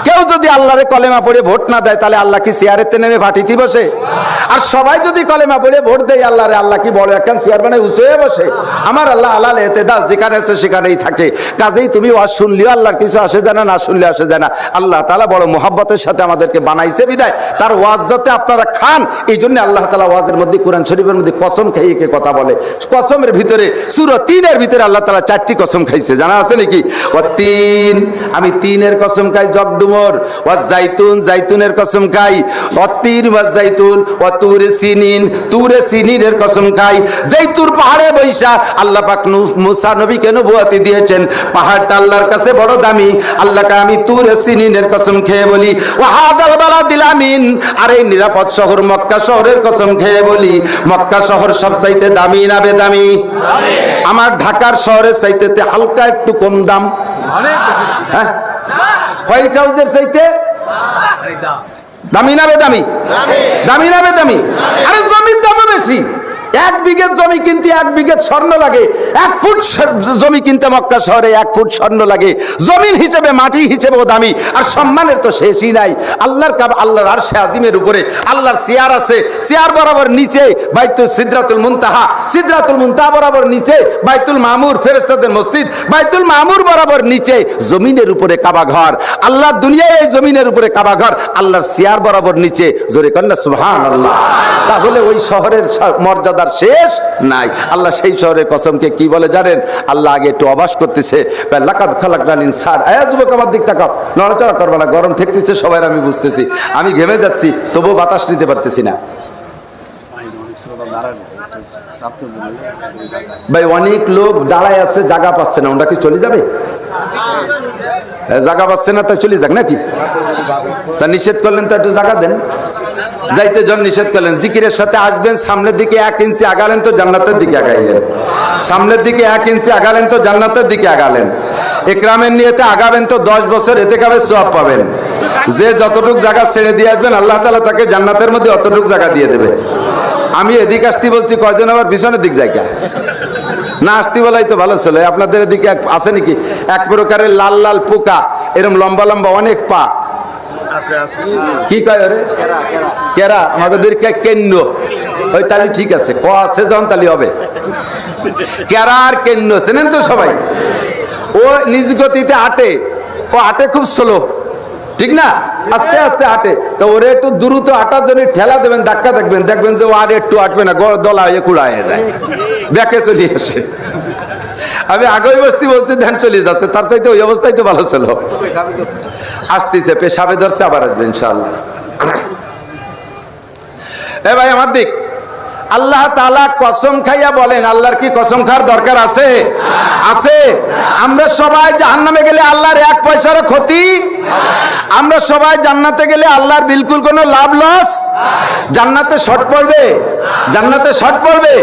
কেউ যদি আল্লাহরে কলেমা পড়ে ভোট না দেয় তাহলে আল্লাহ কি চেয়ারেতে নেমে ফাটিতে বসে? আর সবাই যদি কলেমা পড়ে ভোট দেয় আল্লাহরে, আল্লাহ কি বড় একখান চেয়ার বানায় উঠে বসে? আমার আল্লাহ আলাল ইতিদাল, যেখানে আছে সেখানেই থাকে। কাজেই তুমি ওয়াজ শুনলিও আল্লাহর কিছু আসে যায় না, না শুনলে আসে যায় না। আল্লাহ তাআলা বড় মুহাব্বতের সাথে সাথে আমাদেরকে বানাইছে বিদায় তার ওয়াজ যাতে আপনারা খান, এই জন্য আল্লাহ তাআলা ওয়াজের মধ্যে কোরআন শরীফের মধ্যে কসম খাইয়ে কথা বলে। কসমের ভিতরে সূরা ৩-এর ভিতরে আল্লাহ তাআলা 4টি কসম খাইছে, জানা আছে নাকি? ওয়াতিন, আমি তিনের কসম খাই জগডুমর, ওয়া জাইতুন, জাইতুনের কসম খাই, ওয়াতিন ওয়া জাইতুন, ওয়া তুরে সিনিন, তুরে সিনিনের কসম খাই। জাইতুর পাহাড়ে বৈশা আল্লাহ পাক মুসা নবীকে নবুয়তি দিয়েছেন, পাহাড়টা আল্লাহর কাছে বড় দামি। আল্লাহকে আমি তুরে সিনিনের কসম খেয়ে বলি, ওয়া হাদাল বালাদিল আমিন, আর এই নিরাপদ শহর মক্কা শহরের কসম খেয়ে বলি, মক্কা শহর সবচাইতে দামি না বেদামি? আমার ঢাকার শহরের চাইতে হালকা একটু কম দাম, হ্যাঁ, হোয়াইট হাউসের চাইতে দামি না বেদামি? দামি না বেদামি? আরে জমির দামও বেশি। 1 বিঘে জমি কিনতে 1 বিঘে স্বর্ণ লাগে, 1 ফুট জমি কিনতে মক্কা শহরে 1 ফুট স্বর্ণ লাগে। জমিন হিসেবে, মাটি হিসেবেও দামি, আর সম্মানের তো শেষই নাই। আল্লাহর কাবা, আল্লাহর আরশে আজিমের উপরে আল্লাহর চেয়ার আছে, চেয়ার বরাবর নিচে বাইতুল সিদরাতুল মুনতাহা, সিদরাতুল মুনতাহা বরাবর নিচে বাইতুল মামুর, ফেরেশতাদের মসজিদ, বাইতুল মামুর বরাবর নিচে জমিনের উপরে কাবা ঘর। আল্লাহর দুনিয়ায় এই জমিনের উপরে কাবা ঘর, আল্লাহর চেয়ার বরাবর নিচে। জোরে কন্না সুবহানাল্লাহ। তাহলে ওই শহরের মর্যাদা শেষ নাই। আল্লাহ সেই শহরের কসমকে কি বলে জানেন? আল্লাহ আগে একটু অবাস করতেছে, লাকাদ খালাকনাল ইনসান, আয়া যুবক আমার দিক তাকাও, নড়াচড়া করবে না, গরম ঠেকতেছে সবাই, আমি বুঝতেছি, আমি ঘেমে যাচ্ছি, তবুও বাতাস নিতে পারতেছি না। ভাই অনেক লোক দাঁড়ায় আছে, জায়গা পাচ্ছে না, ওটা কি চলে যাবে? জায়গা পাচ্ছে না তাই চলে যাক নাকি? তা নিষেধ করলেন তো একটু জায়গা দেন। যাইতে জন নিষেধ করলেন, জিকিরের সাথে আসবেন, সামনের দিকে 1 ইঞ্চি আগালেন তো জান্নাতের দিকে আগাইলেন, সামনের দিকে 1 ইঞ্চি আগালেন তো জান্নাতের দিকে আগালেন। ইকরামের নিয়তে আগাবেন তো 10 বছর ইতিকাফের সওয়াব পাবেন। যে যতটুক জায়গা ছেড়ে দিয়ে আসবেন আল্লাহ তাআলা তাকে জান্নাতের মধ্যে অতটুক জায়গা দিয়ে দেবে। আমি এদিকে আসতে বলছি, কয়জন আবার পিছনের দিক জায়গা না আসতে বলাই তো ভালো ছিল। আপনাদের এদিকে আছে নাকি 1 প্রকারের লাল লাল পোকা, এরকম লম্বা লম্বা অনেক পা, কি কয় ওরে? কেরা, আমাদের কেন্ন, ওই তালি ঠিক আছে, ক আছে যখন তালি হবে। কেরা আর কেন্ন চেনেন তো সবাই? ও নিজ গতিতে হাঁটে, ও হাঁটে খুব স্লো, ঠিক না? আস্তে আস্তে হাঁটে। তো ওরে একটু দ্রুত হাঁটার জন্য ঠেলা দেবেন, ধাক্কা দেখবেন, দেখবেন যে ও আর একটু হাঁটবে না, দলা হয়ে কুড়া হয়ে যায়, ব্যাকে চলে আসে। আমি আগেই বসতে বলছি, ধ্যান চলে যাচ্ছে, তার চাইতে ওই অবস্থায় তো ভালো ছিল। আসতেছে, পেশাবে ধরছে, আবার আসবে ইনশাআল্লাহ। এ ভাই আমার দিক, আল্লাহ তাআলা কসম খাইয়া বলেন, আল্লাহর কি কসম খাওয়ার দরকার আছে? আছে। আমরা সবাই জাহান্নামে গেলে আল্লাহর 1 পয়সারও ক্ষতি, আমরা সবাই জান্নাতে গেলে আল্লাহর বিলকুল কোনো লাভ লস। জান্নাতে শর্ট পড়বে, জান্নাতে শর্ট পড়বে।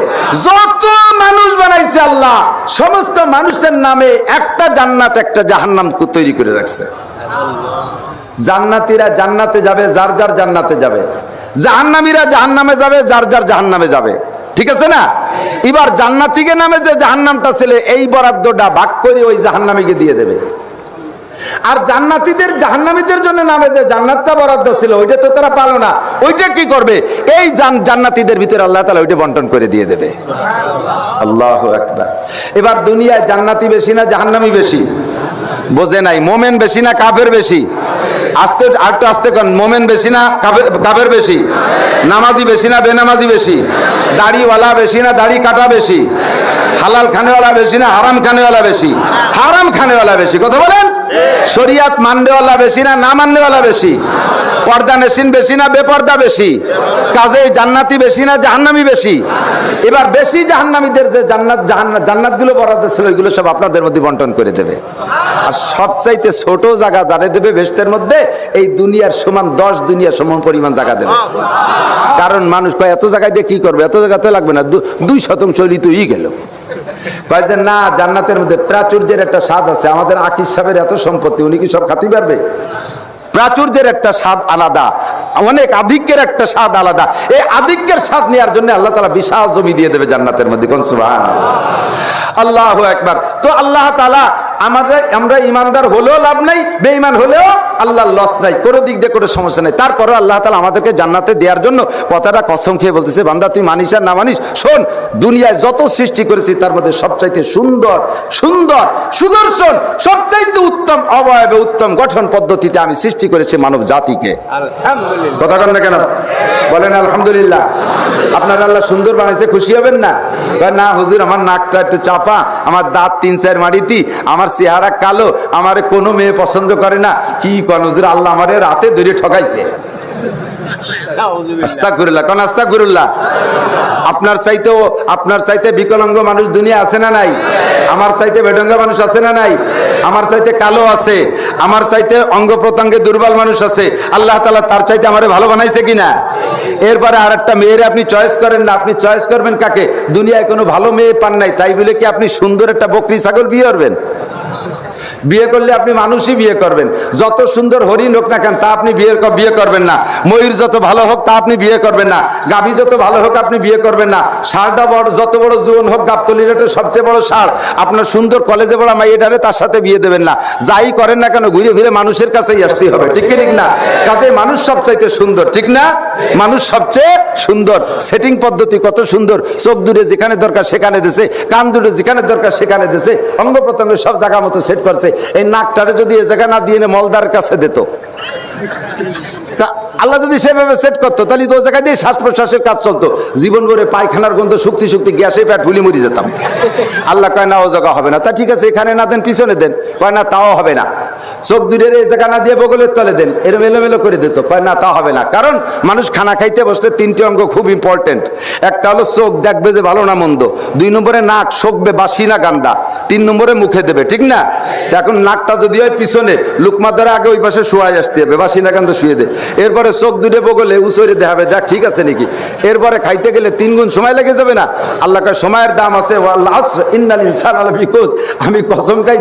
যত মানুষ বানাইছে আল্লাহ, সমস্ত মানুষের নামে একটা জান্নাত একটা জাহান্নাম তৈরি করে রাখছে। জান্নাতীরা জান্নাতে যাবে, যার যার জান্নাতে যাবে, জাহান্নামীরা জাহান্নামে যাবে, যার যার জাহান্নামে যাবে, ঠিক আছে না? এবার জান্নাতীকে নামে যে জাহান্নামটা ছিল, এই বরাদ্দটা ভাগ করে ওই জাহান্নামীকে দিয়ে দেবে। আর জান্নাতীদের জাহান্নামীদের জন্য নামে যে জান্নাতটা বরাদ্দ ছিল, ওইটা তো তারা পালো না, ওইটা কি করবে? এই জান্নাতীদের ভিতরে আল্লাহ তাআলা ওইটা বন্টন করে দিয়ে দেবে। আল্লাহু আকবার। এবার দুনিয়ায় জান্নাতি বেশি না জাহান্নামী বেশি? বোঝে নাই। মোমেন বেশি না কাফের বেশি? আস্তে আরেকটু আস্তে করেন। মোমেন বেশি না কাফের বেশি? নামাজি বেশি না বেনামাজি বেশি? দাড়িওয়ালা বেশি না দাড়ি কাটা বেশি? হালাল খানেওয়ালা বেশি না হারাম খানেওয়ালা বেশি? হারাম খানেওয়ালা বেশি। কথা বলেন। শরিয়াত মাননেওয়ালা বেশি না না মাননেওয়ালা বেশি? পর্দা নেশিন বেশি না বেপর্দা বেশি? কাজে জান্নাতি বেশি না জাহান্নামী বেশি? এবার বেশি জাহান্নামীদের যে জান্নাতগুলো বরাদ্দ ছিল, ওইগুলো সব আপনাদের মধ্যে বন্টন করে দেবে। আর সবচাইতে ছোট জায়গা যারে দেবে বেহেশতের মধ্যে, এই দুনিয়ার সমান 10 দুনিয়ার সমান পরিমাণ জায়গা দেবে। কারণ মানুষ কয় এত জায়গায় দিয়ে কি করবে, এত জায়গা তো লাগবে না, 2% ঋতুই গেল। কয় যে না, জান্নাতের মধ্যে প্রাচুর্যের একটা স্বাদ আছে। আমাদের আকিস সাহেবের এত সম্পত্তি, উনি কি সব খাতে পারবে? প্রাচুর্যের একটা স্বাদ আলাদা, অনেক আধিক্যের একটা স্বাদ আলাদা। এই আধিক্যের স্বাদ নেওয়ার জন্য আল্লাহ তাআলা বিশাল জমি দিয়ে দেবে জান্নাতের মধ্যে। কোন সুবহানাল্লাহ, আল্লাহু আকবার। তো আল্লাহ তাআলা আমরা ইমানদার হলেও লাভ নাই, বেঈমান হলেও আল্লাহর লস নাই, কোনো দিক দিয়ে কোনো সমস্যা নেই। তারপরেও আল্লাহ তাআলা আমাদেরকে জান্নাতে দেওয়ার জন্য কথাটা কসম খেয়ে বলতেছে, বান্দা তুই মানিস আর না মানিস, শোন দুনিয়ায় যত সৃষ্টি করেছি তার মধ্যে সবচাইতে সুন্দর সুন্দর সুদর্শন সবচাইতে উত্তম অবয়বে উত্তম গঠন পদ্ধতিতে আমি সৃষ্টি করেছি মানব জাতিকে। কথা বলেন না কেন? বলেন আলহামদুলিল্লাহ। আপনার আল্লাহ সুন্দর বানাইছে, খুশি হবেন না? না হুজুর, আমার নাকটা একটু চাপা, আমার দাঁত 3-4 মাড়িতি, আমার চেহারা কালো, আমার কোনো মেয়ে পছন্দ করে না। কি কোন হুজুর, আল্লাহ আমারে রাতে ধরে ঠকাইছে। আস্তাগফিরুল্লাহ, কোন আস্তাগফিরুল্লাহ। আপনার চাইতে বিকলাঙ্গ মানুষ দুনিয়া আছে না নাই? আমার চাইতে বেঢঙ্গা মানুষ আছে না নাই? আমার চাইতে কালো আছে, আমার চাইতে অঙ্গ প্রত্যঙ্গে দুর্বল মানুষ আছে। আল্লাহ তাআলা তার চাইতে আমারে ভালো বানাইছে কিনা? এরপরে আরেকটা মেয়ের আপনি চয়েস করেন না, আপনি চয়েস করবেন কাকে? দুনিয়ায় কোনো ভালো মেয়ে পান নাই, তাই বলে কি আপনি সুন্দর একটা বকরি ছাগল বিয়ে করবেন? বিয়ে করলে আপনি মানুষই বিয়ে করবেন। যত সুন্দর হরিণ হোক না কেন তা আপনি বিয়ে করবেন না। ময়ূর যত ভালো হোক তা আপনি বিয়ে করবেন না। গাভী যত ভালো হোক আপনি বিয়ে করবেন না। ষাঁড়টা যত বড় জোন হোক, গাবতলির সবচেয়ে বড় ষাঁড়, আপনার সুন্দর কলেজে পড়া মাইয়েটারে তার সাথে বিয়ে দেবেন না। যাই করেন না কেন ঘুরে ফিরে মানুষের কাছেই আসতে হবে, ঠিক কি ঠিক না? কাজে মানুষ সবচাইতে সুন্দর, ঠিক না? মানুষ সবচেয়ে সুন্দর। সেটিং পদ্ধতি কত সুন্দর, চোখ দূরে যেখানে দরকার সেখানে দিছে, কান দূরে যেখানে দরকার সেখানে দিছে, অঙ্গ প্রত্যঙ্গ সব জায়গা মতো সেট করছে। এই নাকটারে যদি এ জায়গা না দিয়ে মলদার কাছে দিত, আল্লাহ যদি সেভাবে সেট করতো, তাহলে তো জায়গায় দিয়ে শ্বাস প্রশ্বাসের কাজ চলতো। জীবন ভরে পায়খানার গন্ধ শুক্তি শুক্তি গ্যাসে পেট ফুলি মরি যেতাম। আল্লাহ কয় না, ও জায়গা হবে না। তা ঠিক আছে, এখানে না দেন পিছনে দেন, কয় না তাও হবে না। চোখ দূরের এই জায়গা না দিয়ে বগলের তলে দেন, এরম এলোমেলো করে দিত, কয় না তা হবে না। কারণ মানুষ খানা খাইতে বসলে 3টি অঙ্গ খুব ইম্পর্টেন্ট। একটা হলো চোখ, দেখবে যে ভালো না মন্দ। 2 নম্বরে নাক, শোকবে বাসি না গান্দা। 3 নম্বরে মুখে দেবে, ঠিক না? এখন নাকটা যদি হয় পিছনে, লুকমা ধরে আগে ওই পাশে শোয়া আসতে হবে, বাসি না গান্দা শুয়ে দে। এরপরে চোখ দুটো বগলে উচরে দেখাবে, দেখ ঠিক আছে নাকি। এরপরে খাইতে গেলে 3 গুণ সময় লেগে যাবে না? আল্লাহ কয় সময়ের দাম আছে, আমি কসম খাই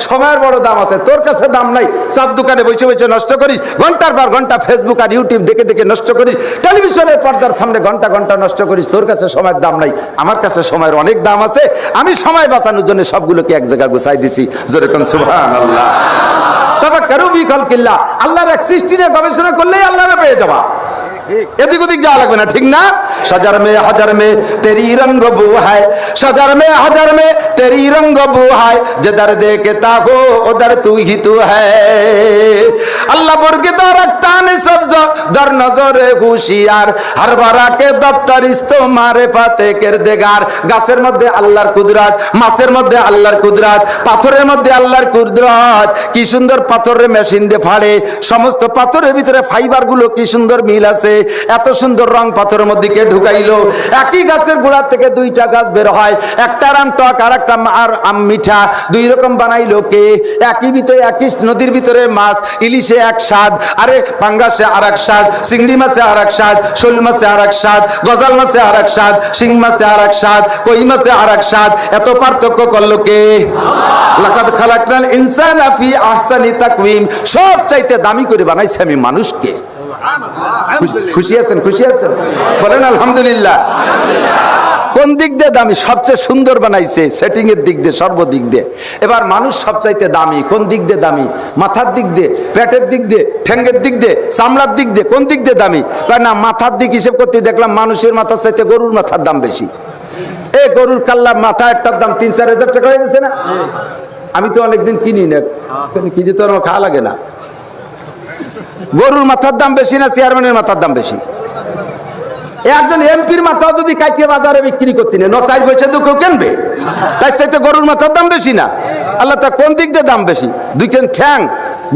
সময়ের বড় দাম আছে, তোর কাছে দাম নাই। চার দোকানে বসে বসে নষ্ট করিস, ঘন্টার পর ঘন্টা ফেসবুক আর ইউটিউব দেখে দেখে নষ্ট করিস, টেলিভিশনের পর্দার সামনে ঘন্টা ঘন্টা নষ্ট করিস, তোর কাছে সময়ের দাম নাই। আমার কাছে সময়ের অনেক দাম আছে। আমি সময় বাঁচানোর জন্য সবগুলোকে এক জায়গায় গুছাই দিছি। যেরকম সুবহানাল্লাহ। তাফাক্কারু ফি খালকিল্লাহ, আল্লাহর এক সৃষ্টি নিয়ে গবেষণা করলেই আল্লাহরে পেয়ে যাবা, এদিক ওদিক যাওয়া লাগবে না, ঠিক না? সজার মে হাজার মে তেরি রঙ্গ বু হায়, সজার মে হাজার মে তেরি রঙ্গ বু হায়, जिधर देखता हो उधर तू ही तू है। अल्लाह बुर्गे तो रखतान सब्ज दर नजर হুশিয়ার, हर बारा के दफ्तर इस्तो मारे फाते किरदेगार। গাছের মধ্যে আল্লাহর কুদরত, মাছের মধ্যে আল্লাহর কুদরত, পাথরের মধ্যে আল্লাহর কুদরত। কি সুন্দর পাথরের মেশিন দিয়ে ফাড়ে, সমস্ত পাথরের ভিতরে ফাইবার গুলো কি সুন্দর মিল আছে। এত সুন্দর রং পাথরের মধ্যে কে ঢুকাইলো? একই গাছের গোড়া থেকে 2টা গাছ বের হয়, একটা আম টক আর একটা আম মিঠা, 2 রকম বানাইলো কে? একই ভিতরে, একই নদীর ভিতরে মাছ, ইলিশে এক স্বাদ, আরে পাঙ্গাসে আর এক স্বাদ, চিংড়ি মাছে আর এক স্বাদ, শোল মাছে আর এক স্বাদ, গজাল মাছে আর এক স্বাদ, শিং মাছে আর এক স্বাদ, কই মাছে আর এক স্বাদ। এত পার্থক্য করলো কে? লাকাদ খালাকনাল ইনসানা ফি আহসানি তাকওয়িম। সব চাইতে দামি করে বানাইছে আমি মানুষকে। খুশি আছেন? খুশি আছেন? বলেন আলহামদুলিল্লাহ। কোন দিক দিয়ে দামি? সবচেয়ে সুন্দর বানাইছে, সেটিং এর দিক দিয়ে, সর্বদিক দিয়ে। এবার মানুষ সবচাইতে দামি কোন দিক দিয়ে দামি? মাথার দিক দিয়ে, পেটের দিক দিয়ে, ঠ্যাঙ্গের দিক দিয়ে, চামড়ার দিক দিয়ে। কোন দিক দিয়ে দামি? না, মাথার দিক হিসেব করতে দেখলাম মানুষের মাথার চাইতে গরুর মাথার দাম বেশি। এই গরুর কাল্লার মাথা একটার দাম 3-4 হাজার টাকা হয়ে গেছে না? আমি তো অনেকদিন কিনি না, কিনে তো আমার খাওয়া লাগে না। গরুর মাথার দাম বেশি না চেয়ারম্যানের মাথার দাম বেশি? একজন এমপির মাথাও যদি কাটিয়ে বাজারে বিক্রি করতে নেই, 9 পয়সা তো কেউ কিনবে, তাই সাথে গরুর মাথার দাম বেশি না? আল্লাহ তা কোন দিক দিয়ে দাম বেশি? 2 কেন ঠ্যাং,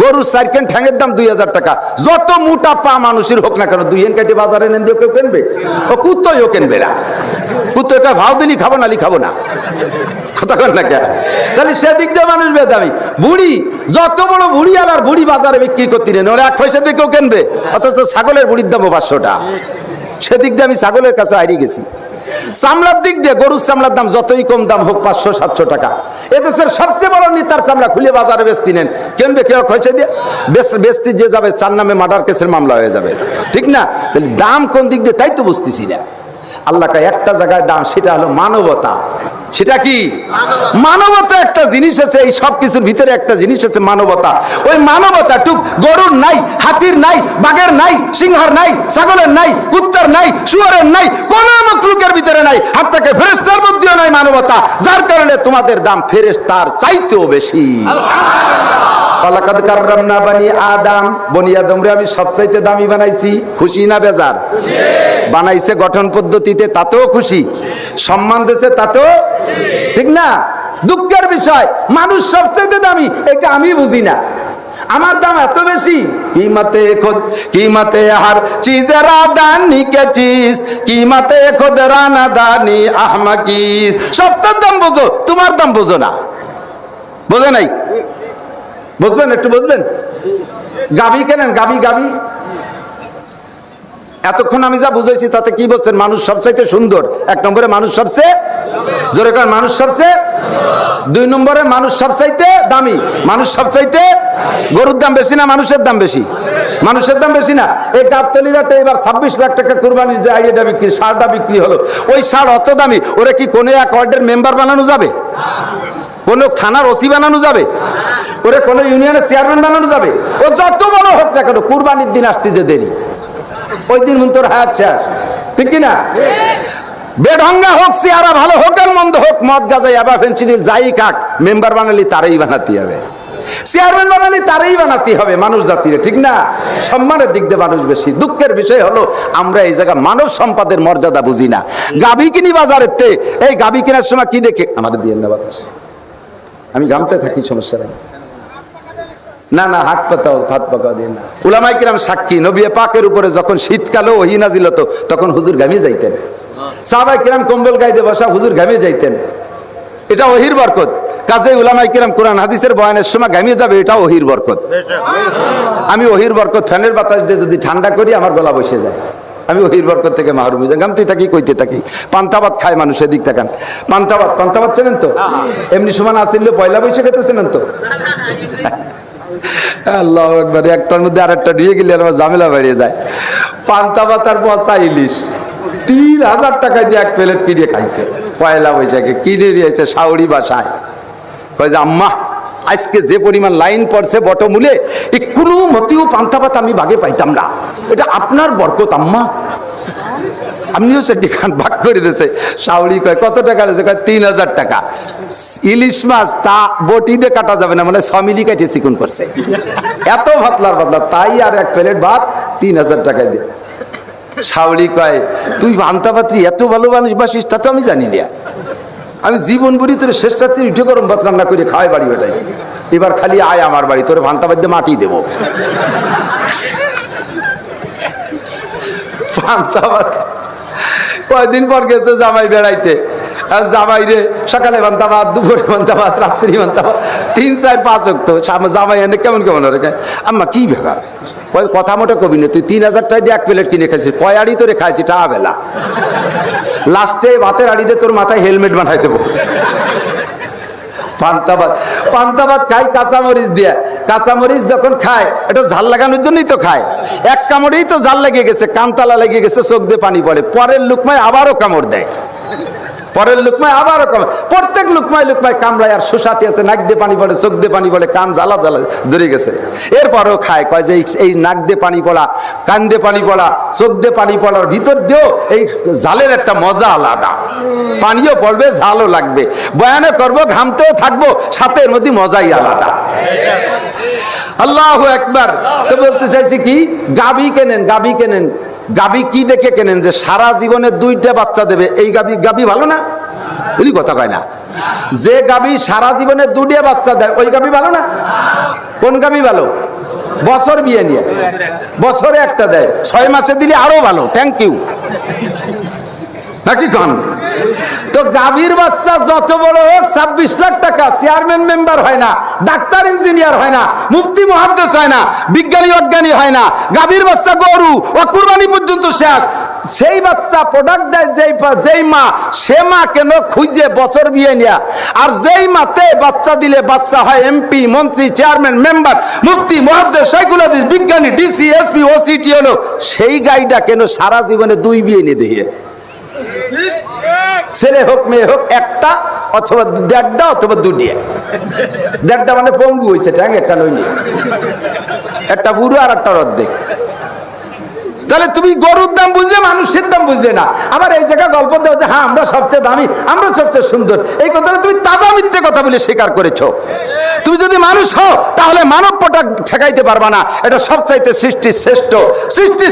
গরুর 4 কেন ঠ্যাঙের দাম 2000 টাকা। যত মোটা পা মানুষের হোক না কেন, 2 কেন কাটিয়ে বাজারে নেন দিয়ে কেউ কিনবে? ও কুত্তও কিনবে না। কুত্তটা ভাও দিলি খাবো, নালি খাবো না। কথা কর না কেন? তাহলে সেদিক দিয়ে মানুষ বেদামি। বুড়ি, যত বড় বুড়ি আলার বুড়ি বাজারে বিক্রি করতে নেন, ওরা 1 পয়সা দিয়ে কেউ কিনবে। অথচ ছাগলের বুড়ির দাম 500 টাকা। সেদিক দিয়ে আমি ছাগলের কাছে হারিয়ে গেছি। চামড়ার দিক দিয়ে গরুর চামড়ার দাম যতই কম দাম হোক 500-700 টাকা। এদেশের সবচেয়ে বড় নেতার চামড়া খুলে বাজারে বেচতি নেন, কিনবে কেউ পয়সা দিয়ে? বেচতে যে যাবে 4 নামে মার্ডার কেসের মামলা হয়ে যাবে, ঠিক না? তাহলে দাম কোন দিক দিয়ে তাই তো বুঝতেছি না। আল্লাহ একটা জায়গায় দাম, সেটা হলো মানবতা। সেটা কি মানবতা। একটা জিনিস আছে, এই সব কিছুর ভিতরে একটা জিনিস আছে মানবতা। ওই মানবতা টুক গরুর নাই, হাতির নাই, বাঘের নাই, সিংহের নাই, ছাগলের নাই, কুত্তার নাই, শুয়োরের নাই, কোন মখলুকের ভিতরে নাই, হাত্তাকে ফেরেশতার মধ্যেও নাই মানবতা। যার কারণে তোমাদের দাম ফেরেশতার চাইতেও বেশি। ওয়ালাকাদ কাররামনা বানি আদম, বনি আদমরে আমি সবচাইতে দামি বানাইছি। খুশি না বেজার? বানাইছে গঠন পদ্ধতিতে, তাতেও খুশি। সম্মান দিয়েছে, তাতেও ঠিক না? দুঃখের বিষয় মানুষ সবচাইতে দামি, এটা আমি বুঝি না। আমার দাম এত বেশি। কিমতে হর চিজেরা দানি কে চিজ, কিমতে খুদ রানা দানি আহমাকিস। সবটার দাম বোঝো, তোমার দাম বোঝো না। বোঝে নাই? বুঝবেন, একটু বুঝবেন। গাভী কেনেন, গাভী গাভী। এতক্ষণ আমি যা বুঝাইছি তাতে কি বলছেন? মানুষ সবচাইতে সুন্দর। এক নম্বরে মানুষ সবচেয়ে জোরে কারণ মানুষ সবচেয়ে, দুই নম্বরে মানুষ সবচাইতে দামি। মানুষ সবচাইতে, গরুর দাম বেশি না মানুষের দাম বেশি? মানুষের দাম বেশি না? এই গাবতলিরাতে এবার 26 লাখ টাকা কুরবানির যে আইডিয়াটা বিক্রি, সারটা বিক্রি হলো, ওই সার অত দামি, ওরা কি কোনো এক ওয়ার্ডের মেম্বার বানানো যাবে? কোন থানার ওসি বানানো যাবে? ওরে কোন ইউনিয়নের চেয়ারম্যান বানানো যাবে? ও যত বড় হোক না কেন, কুরবানির দিন আসতে যে দেরি, ওই দিন তোর হায়াত শেষ, ঠিক কিনা? বেঢঙ্গা হোক, চেহারা ভালো হোক আর মন্দ হোক, মদ গাঁজা ইয়াবা ফেনসিডিল যাই খাক, মেম্বার বানালি তারই বানাতে হবে, চেয়ারম্যান বানালি তারই বানাতে হবে মানুষ জাতিরে, ঠিক না? সম্মানের দিক দিয়ে মানুষ বেশি। দুঃখের বিষয় হলো আমরা এই জায়গা মানব সম্পদের মর্যাদা বুঝি না। গাভী কিনি বাজারের তে, এই গাভী কেনার সময় কি দেখে আমাদের দিয়ে না বাতাস, আমি গামতে থাকি, সমস্যা নেই। না না, হাত পাতাও, ভাত পাকাও দিয়ে না। উলামায়ে কিরাম সাক্ষী, নবী পাকের উপরে যখন শীতকালে ওহী নাজিল হতো তখন হুজুর ঘামিয়ে যাইতেন। সাহাবায়ে কিরাম কম্বল গায়ে বসা, হুজুর ঘামিয়ে যাইতেন। এটা ওহীর বরকত। কাজে উলামায়ে কিরাম কোরআন হাদিসের বয়ানের সময় ঘামিয়ে যাবে, এটা ওহীর বরকত। আমি ওহীর বরকত ফ্যানের বাতাস দিয়ে যদি ঠান্ডা করি আমার গলা বসে যায়, আমি ওহীর বরকত থেকে মাহরুম হয়ে যাই। গামতে থাকি, কইতে থাকি। পান্তাবাদ খায় মানুষ, এদিক তাকান। পান্তাবাদ, পান্তাবাদ চেনেন তো? এমনি সমান আসলে পয়লা বৈশাখে চেনেন তো? আল্লাহু আকবার। একটার মধ্যে আরেকটা দিয়ে গেলে আমার ঝামেলা বেরিয়ে যায়। পান্তাবাদ আর পচা ইলিশ 3000 টাকা দিয়ে এক প্লেট কিনে খাইছে পয়লা বৈশাখে। কিনে নিয়েছে শাওড়ি বাসায়। কয় যে আম্মা, আজকে যে পরিমাণ লাইন পড়ছে বটমূলে, এই কোনো মতেও পান্তাবাদ আমি ভাগে পাইতাম না, এটা আপনার বরকত আম্মা। আপনিও সেটি খান ভাগ করে দিয়েছে। শাওড়ি কয় কত টাকা রয়েছে? কয় 3000 টাকা। ইলিশ মাছ তা বটি দিয়ে কাটা যাবে না, মানে 6 মিলি কাটে চিকুন করছে, এত ভাতলার ভাতলা। তাই আর এক প্লেট ভাত 3000 টাকায় দিয়ে। শাওড়ি কয় তুই পান্তাবাত্রি এত ভালোবাসিস তা তো আমি জানি না, আমি জীবন বুড়ি তোর শেষ রাত্রি উঠে গরম ভাত রান্না করে খাওয়াই বাড়ি বেটাইছি, এবার খালি আয় আমার বাড়ি, তোর পান্তাবাদ দিয়ে মাটি দেবো। পান্তাবাদ কয়দিন পর গেছে জামাই বেড়াইতে, আর জামাই রে সকালে বান্তাবাদ, দুপুরে বান্তাবাদ, রাত্রি বান্তাবাদ, 3, 4, 5 অক্ত। জামাই এনে কেমন কেমন রেখে, আম্মা কি ব্যাপার? কথা মোটা কবি না, তুই 3000 টাকা দিয়ে এক প্লেট কিনে খাইছিস, কয় আড়ি তোরে খাইছি টা বেলা। লাস্টে ভাতের আড়িতে তোর মাথায় হেলমেট বানাই দেবো। পান্তাবাদ, পান্তাবাদ খাই কাঁচামরিচ দিয়ে। কাঁচামরিচ যখন খায় এটা ঝাল লাগানোর জন্যই তো খায়। এক কামড়েই তো ঝাল লেগে গেছে, কানতালা লেগে গেছে, চোখ দিয়ে পানি পড়ে। পরের লুকমায় আবারও কামড় দেয়, পরের লুকমায় আবারও কামড়। প্রত্যেক লুকমায় লুকমায় কামড়ায়, আর সুসাতি আছে, নাক দিয়ে পানি পড়ে, চোখ দিয়ে পানি পড়ে, কান জ্বালা জ্বালা ধরে গেছে। এরপরেও খায়। কয় যে এই নাক দিয়ে পানি পড়া, কান দিয়ে পানি পড়া, চোখ দিয়ে পানি পড়ার ভিতর দিয়েও এই ঝালের একটা মজা আলাদা। পানিও পড়বে, ঝালও লাগবে, বয়ানে করবো, ঘামতেও থাকবো, সাথে এর মধ্যে মজাই আলাদা। আল্লাহু আকবার। তো বলতে চাইছি কি, গাভী কেনেন, গাভী কেনেন। গাভী কি দেখে কেনেন? যে সারা জীবনে 2টা বাচ্চা দেবে, এই গাভী ভালো না? উনি কথা কয় না। যে গাভী সারা জীবনে 2টা বাচ্চা দেয়, ওই গাভী ভালো না? কোন গাভী ভালো? বছর বিয়ে নিয়ে বছরে একটা দেয়, 6 মাসে দিলে আরো ভালো। থ্যাংক ইউ, নাকি কন? তো গাভীর বাচ্চা যত বড় হোক, 26 লাখ টাকা। চেয়ারম্যান মেম্বার হয় না, ডাক্তার ইঞ্জিনিয়ার হয় না, মুফতি মুহাদ্দিস হয় না, বিজ্ঞানী অজ্ঞানী হয় না। গাভীর বাচ্চা গরু ও কুরবানি পর্যন্ত শেষ। সেই বাচ্চা প্রোডাক্ট দেয় যেই মা, সে মা কেন খুঁজে বছর বিয়ে নিয়া। আর যেই মাতে বাচ্চা দিলে বাচ্চা হয় এমপি, মন্ত্রী, চেয়ারম্যান, মেম্বার, মুফতি মুহাদ্দিস, শাইখুল হাদিস, বিজ্ঞানী, ডিসি, এসপি, ওসিটি হলো, সেই গাইটা কেন সারা জীবনে 2 বিয়ে নিয়ে দিয়ে? ছেলে হোক মেয়ে হোক, একটা অথবা দেড়টা অথবা দুটিয়া। দেড়টা মানে পঙ্গু হয়েছে, ট্যাং একটা নইনি, একটা পুরো আর একটা অর্ধেক। তাহলে তুমি গরুর দাম বুঝলে, মানুষের দাম বুঝলে না। আবার এই জায়গায় গল্প দেওয়া যে হ্যাঁ আমরা সবচেয়ে দামি, আমরা সবচেয়ে সুন্দর, এই কথাটা তুমি তাজা মিথ্যে কথা বলে স্বীকার করেছো। তুমি যদি মানুষ হও তাহলে মানব পটা ঠেকাইতে পারবা না। এটা সবচাইতে সৃষ্টির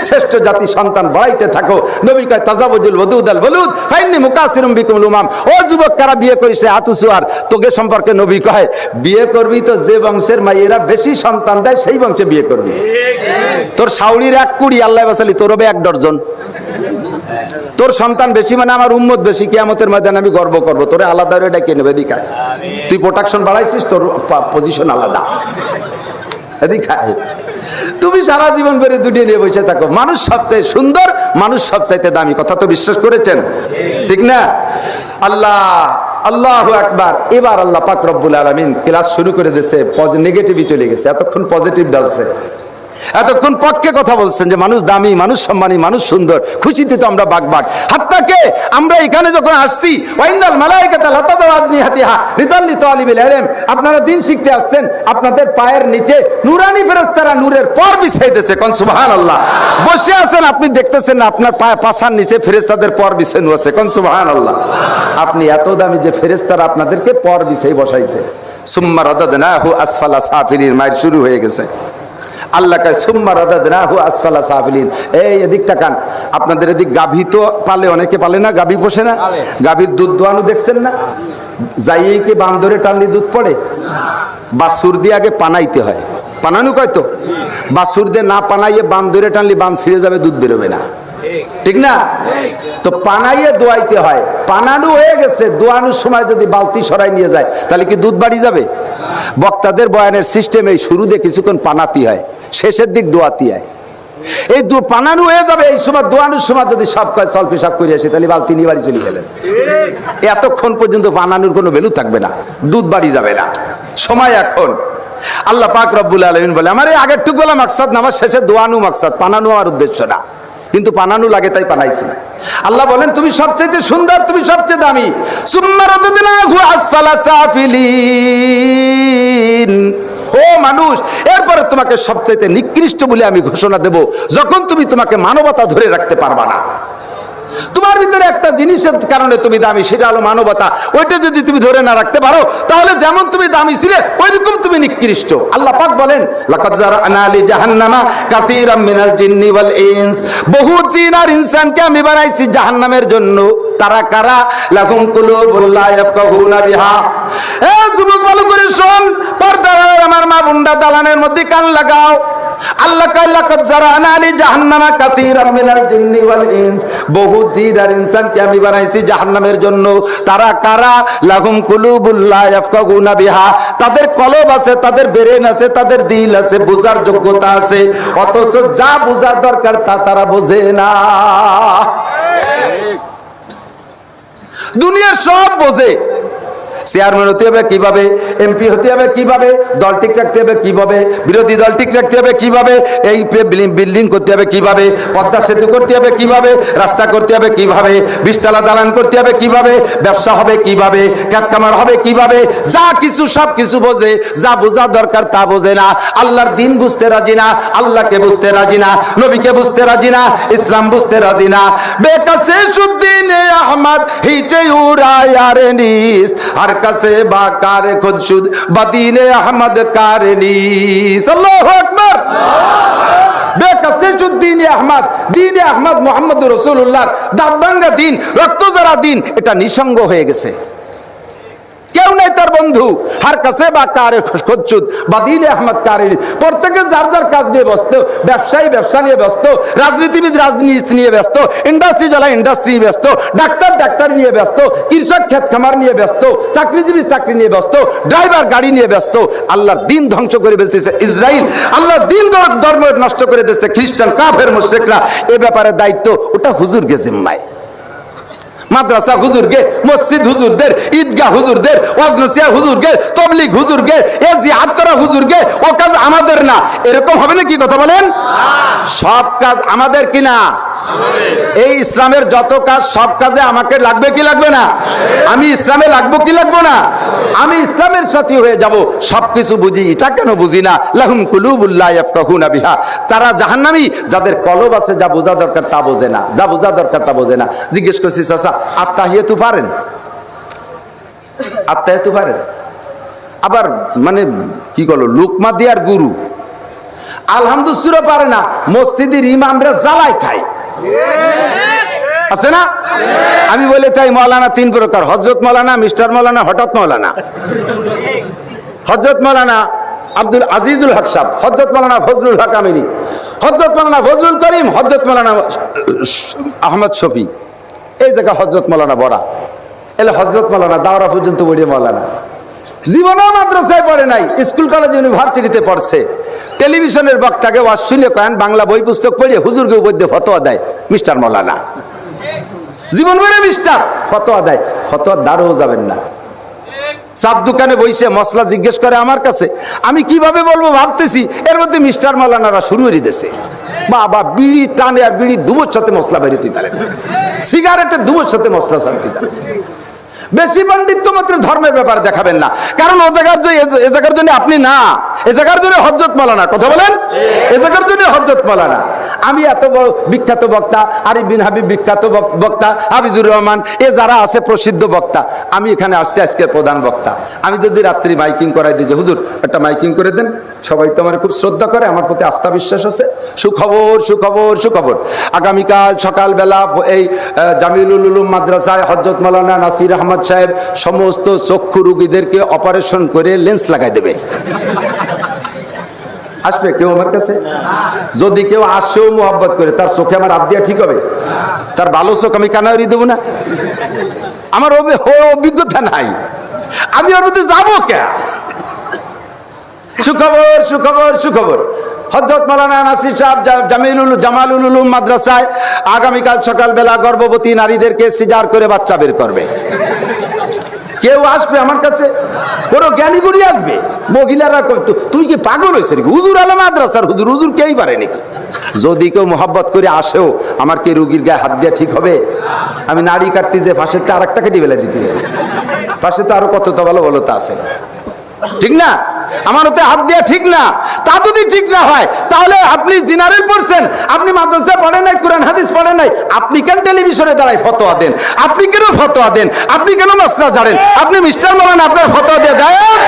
শ্রেষ্ঠ জাতি সন্তান বাড়াইতে থাকো। নবী কয় তাজাবুজুল ওদুদ আল বলুদ ফাইন্নী মুকাসিরুম বিকুম উমাম। ও যুবক, কারা বিয়ে করিস আতুসুয়ার, তোকে সম্পর্কে নবী কয় বিয়ে করবি তো যে বংশের মাইয়েরা বেশি সন্তান দেয় সেই বংশে বিয়ে করবি। তোর শাওড়ির 1 কুড়ি, আল্লাহ বাসালি তোর হবে 1 ডজন। তোর সন্তান বেশি মানে আমার উম্মত বেশি, কিয়ামতের ময়দানে আমি গর্ব করবো। তোরে আলাদা ডেকে নেবে, এদিকে তুই প্রোটেকশন বাড়াইছিস, তোর পজিশন আলাদা, এদিকে তুমি সারা জীবন ধরে দুটিয়ে নিয়ে বসে থাকো। মানুষ সবচেয়ে সুন্দর, মানুষ সবচাইতে দামি, কথা তো বিশ্বাস করেছেন, ঠিক না? আল্লাহু আকবার। এবার আল্লাহ পাক রব্বুল আলামিন ক্লাস শুরু করে দিয়েছে, নেগেটিভই চলে গেছে, এতক্ষণ পজিটিভ ডালছে, এতক্ষণ পক্ষে কথা বলছেন যে মানুষ দামি, মানুষ সম্মানী, মানুষ সুন্দর, খুশিতে তো আমরা বাগবাগ। হাত্তাকে আমরা এখানে যখন আসছি, ওয়াইনাল মালায়েকাতা লাতাদাউ আজনিহাতিহা লিতাল্লি তালিবিল ইলম, আপনারা দিন শিখতে আসছেন, আপনাদের পায়ের নিচে নূরানি ফেরেশতারা নূরের পর বিছাইতেছে। কোন সুবহানাল্লাহ। বসে আছেন, আপনি দেখতেছেন না আপনার পাছার নিচে ফেরেশতাদের পর বিছানো আছে। কোন সুবহানাল্লাহ। আপনি এত দামি যে ফেরেশতারা আপনাদেরকে পর বিছাই বসাইছে। সুম্মা রাদাদনাহু আসফালা সাফিলিন, মাইর শুরু হয়ে গেছে। আল্লাহ কয় সুম্মা রাদাদনাহু আসফালা সাফিলিন। এই এদিক তাকান, আপনাদের এদিক গাভী তো পালে, অনেকে পালে না, গাভী পোষে না, গাভীর দুধ দোয়ানো দেখছেন না? যাইয়েই কি বান্দরে টানলি দুধ পড়ে? বাছুর দিয়ে আগে পানাইতে হয়, পানানো কয় তো, বাছুর দিয়ে না পানাইয়ে বান্দরে টানলি বান ছিঁড়ে যাবে, দুধ বেরোবে না, ঠিক না? তো পানাইয়ে দোয়াইতে হয়। পানানো হয়ে গেছে, দোয়ানোর সময় যদি বালতি সরাই নিয়ে যায় তাহলে কি দুধ বাড়ি যাবে? বক্তাদের বয়ানের সিস্টেমে শুরুতে কিছুক্ষণ পানাতি হয়, শেষের দিক দোয়াতি হয়। এই পানানো হয়ে যাবে, এই সময় দোয়ানোর সময় যদি সব কয় চল পেশাব করে আসে, তাহলে বালতি নিয়ে বাড়ি চলে গেলেন। এতক্ষণ পর্যন্ত পানানোর কোনো ভ্যালু থাকবে না, দুধ বাড়ি যাবে না। সময় এখন। আল্লাহ পাক রব্বুল আলামিন বলে আমার এই আগের টুকু বলা মাকসাদ না, আমার শেষে দোয়ানো মাকসাদ, পানানো আমার উদ্দেশ্য না, কিন্তু পানানো লাগে তাই পানাইছি। আল্লাহ বলেন তুমি সবচেয়ে সুন্দর, তুমি সবচেয়ে দামি। সুম্মা রাদাদনাহু আসফালা সাফিলিন। ও মানুষ, এরপরে তোমাকে সবচেয়ে নিকৃষ্ট বলে আমি ঘোষণা দেব যখন তুমি তোমাকে মানবতা ধরে রাখতে পারবা না। তোমার ভিতরে একটা জিনিসের কারণে তুমি দামি, সেটা হলো মানবতা। ওইটা যদি তুমি ধরে না রাখতে পারো তাহলে যেমন তুমি দামি ছিলে ওইরকম তুমি নিকৃষ্ট। আল্লাহ পাক বলেন লাকাদ জারানা লি জাহান্নামা কাসীরাম মিনাল জিন্নি ওয়াল ইনস, বহু জিন আর ইনসানকে আমি বানাইছি জাহান্নামের জন্য। তারা কারা? লাহুম কুলুবুল লা ইয়াফকাহুনা বিহা। এ যুবক, ভালো করে শোন, পর্দার আমার মা বুন্ডা দালানের মধ্যে কান লাগাও। আল্লাহ কয় লাকাদ জারানা লি জাহান্নামা কাসীরাম মিনাল জিন্নি ওয়াল ইনস, বহু জিন আর ইনসানকে আমি বানাইছি জাহান্নামের জন্য। তারা কারা? লাহুম কুলুবুল লা ইয়াফকাহুনা বিহা, তাদের কলব আছে, তাদের ব্রেন আছে, তাদের দিল আছে, বুঝার যোগ্যতা আছে, অথচ যা বোঝার দরকার তা তারা বোঝে না। দুনিয়ার সব বোঝে, চেয়ারম্যান হতে হবে কিভাবে, এমপি হতে হবে কিভাবে, দল ঠিক রাখতে হবে কিভাবে, বিরোধী দল ঠিক রাখতে হবে কিভাবে, এই বিল্ডিং করতে হবে কিভাবে, পদ্মা সেতু করতে হবে কিভাবে, রাস্তা করতে হবে কিভাবে, 20 তলা দালান করতে হবে কিভাবে, ব্যবসা হবে কিভাবে, কারখানা হবে কিভাবে, যা কিছু সব কিছু বোঝে। যা বোঝা দরকার তা বোঝে না। আল্লাহর দিন বুঝতে রাজি না, আল্লাহকে বুঝতে রাজি না, নবীকে বুঝতে রাজি না, ইসলাম বুঝতে রাজি না। বেকাসে সুদ্দিন আহমদ হিচে উড়ায়ারে নিস, আর কাছে বা কারে খুদশুদ বাদিনে আহমদ কারনিস। আল্লাহু আকবার। বেকাসে সুদ্দিন আহমদ, দিন আহমদ মুহাম্মদুর রাসূলুল্লাহ দাঁত ভাঙা দিন, রক্ত ঝরা দিন, এটা নিঃসঙ্গ হয়ে গেছে, কেউ নাই তার বন্ধু। হার কাছে বা কারে খুদশুদ বাদিনে আহমদ কারনিস। প্রত্যেকে যার যার কাজ নিয়ে ব্যস্ত, ব্যবসায়ী ব্যবসা নিয়ে ব্যস্ত, রাজনীতিবিদ রাজনীতি নিয়ে ব্যস্ত, ইন্ডাস্ট্রি যারা ইন্ডাস্ট্রি নিয়ে ব্যস্ত, ডাক্তার ডাক্তার নিয়ে ব্যস্ত, কৃষক ক্ষেত খামার নিয়ে ব্যস্ত, চাকরিজীবী চাকরি নিয়ে ব্যস্ত, ড্রাইভার গাড়ি নিয়ে ব্যস্ত। আল্লাহর দিন ধ্বংস করে ফেলতেছে ইসরাইল, আল্লাহর দিন ধর্ম নষ্ট করে দিচ্ছে খ্রিস্টান কাফের মুশরিকরা। এ ব্যাপারে দায়িত্ব ওটা হুজুরকে জিম্মায়। মাদ্রাসা হুজুরকে, মসজিদ হুজুরদের, ঈদগাহ হুজুরদের, ওয়াজ নসিহত হুজুরদের, তাবলীগ হুজুরদের, এ জিহাদ করা হুজুরকে, ও কাজ আমাদের না। এরকম হবে না কি? কথা বলেন। সব কাজ আমাদের কিনা? এই ইসলামের যত কাজ সব কাজে আমাকে লাগবে কি লাগবে না? আমি ইসলামে লাগবো কি লাগবো না? আমি ইসলামের সাথী হয়ে যাব, সবকিছু বুঝি, এটা কেন বুঝি না? লাহুম কুলুবুল লা ইয়াফকাহুনা বিহা, তারা জাহান্নামী, যাদের কলব আছে, যা বোঝা দরকার তা বোঝে না, যা বোঝা দরকার তা বোঝে না। জিজ্ঞেস করছি, চাচা আত্তাহিয়াতু পারেন? আত্তাহিয়াতু পারেন? আবার মানে কি করলো, লুকমা দিয়ার গুরু আলহামদুলিল্লাহ পারে না, মসজিদের ইমামরা জ্বালাই খায়, আছে না? আমি বলে তাই মৌলানা তিন প্রকার, হযরত মৌলানা, মিস্টার মৌলানা, হঠাৎ মৌলানা। হযরত মৌলানা আব্দুল আজিজুল হক সাহেব, হযরত মৌলানা ফজলুল হক আমিনী, হযরত মৌলানা ফজলুল করিম, হযরত মৌলানা আহমদ শফি, এই জায়গা হযরত মৌলানা বড়া, এলে হযরত মৌলানা দাওরা পর্যন্ত বড়িয়ে মৌলানা। জীবনেও মাদ্রাসায় পড়ে নাই, স্কুল কলেজ ইউনিভার্সিটিতে পড়ছে। টেলিভিশনের বক্তাকে ওয়াজ শুনে কয়েন বাংলা বই পুস্তক পড়িয়ে হুজুরকে উপদ্যে ফতোয়া দেয় মিস্টার মৌলানা। জীবন ভরে মিস্টার ফতোয়া দেয়, ফতোয়া দ্বারও যাবেন না। চার দোকানে বসে মশলা জিজ্ঞেস করে আমার কাছে, আমি কিভাবে বলবো ভাবতেছি, এর মধ্যে মিস্টার মৌলানারা শুরু করে দিয়েছে, বাবা বিড়ি টানে আর বিড়ি দুবোর সাথে মশলা বেরোতে তালে, সিগারেটের দুবোর সাথে মশলা ছাড়তে তালে। বেশি পাণ্ডিত্য মাত্র ধর্মের ব্যাপারে দেখাবেন না, কারণ ও জায়গার জন্য আপনি না, এ জায়গার জন্য হযরত মৌলানা। কথা বলেন, এ জায়গার জন্য হযরত মৌলানা। আমি এত বড় বিখ্যাত বক্তা, আরিফ বিন হাবিব বিখ্যাত বক্তা, হাফিজুর রহমান, এ যারা আছে প্রসিদ্ধ বক্তা, আমি এখানে আসছি আজকের প্রধান বক্তা। আমি যদি রাত্রি মাইকিং করাই দিই যে হুজুর একটা মাইকিং করে দেন, সবাই তো আমার খুব শ্রদ্ধা করে, আমার প্রতি আস্থা বিশ্বাস আছে। সুখবর সুখবর সুখবর, আগামীকাল সকালবেলা এই জামিলুল উলুম মাদ্রাসায় হযরত মৌলানা নাসির আহমদ সাহেব সমস্ত চক্ষু রোগীদেরকে অপারেশন করে লেন্স লাগাই দেবে। আসবে কেউ আমার কাছে? যদি কেউ আসেও মোহাব্বত করে, তার চোখে আমার হাত দিয়া ঠিক হবে? তার ভালো চোখ আমি কানারি দেবো না? আমার অভিজ্ঞতা নাই, আমি ওর মধ্যে যাবো কে? সুখবর সুখবর সুখবর, হযরত মাওলানা নাসির সাহেব জামালুল উলুম মাদ্রাসায় আগামীকাল সকালবেলা গর্ভবতী নারীদেরকে সিজার করে বাচ্চা বের করবে। কেউ আসবে আমার কাছে? কোনো জ্ঞানী গুরি আসবে? মহিলারা তুই কি পাগল হয়েছে নাকি? হুজুর আলো মাদ্রাসার হুজুর, হুজুর কেই পারে নাকি? যদি কেউ মোহাব্বত করে আসেও, আমার কি রুগীর গায়ে হাত দেওয়া ঠিক হবে? আমি নারী কাটতে যে পাশের আর একটা কেটে বেলা দিতে গেলে, পাশে তো আরো কত ভালো ভালো তা আছে, ঠিক না? আমার ওতে হাত দেওয়া ঠিক না। তা যদি ঠিক না হয়, তাহলে আপনি জিনারেল পড়ছেন, আপনি মাদ্রাসা পড়েন নাই, কোরআন হাদিস পড়েন নাই, আপনি কেন টেলিভিশনে দাঁড়ায় ফতোয়া দেন? আপনি কেন ফতোয়া দেন? আপনি কেন মাসলা জানেন? আপনি মিস্টার বলেন, আপনার ফতোয়া দেওয়া যায়?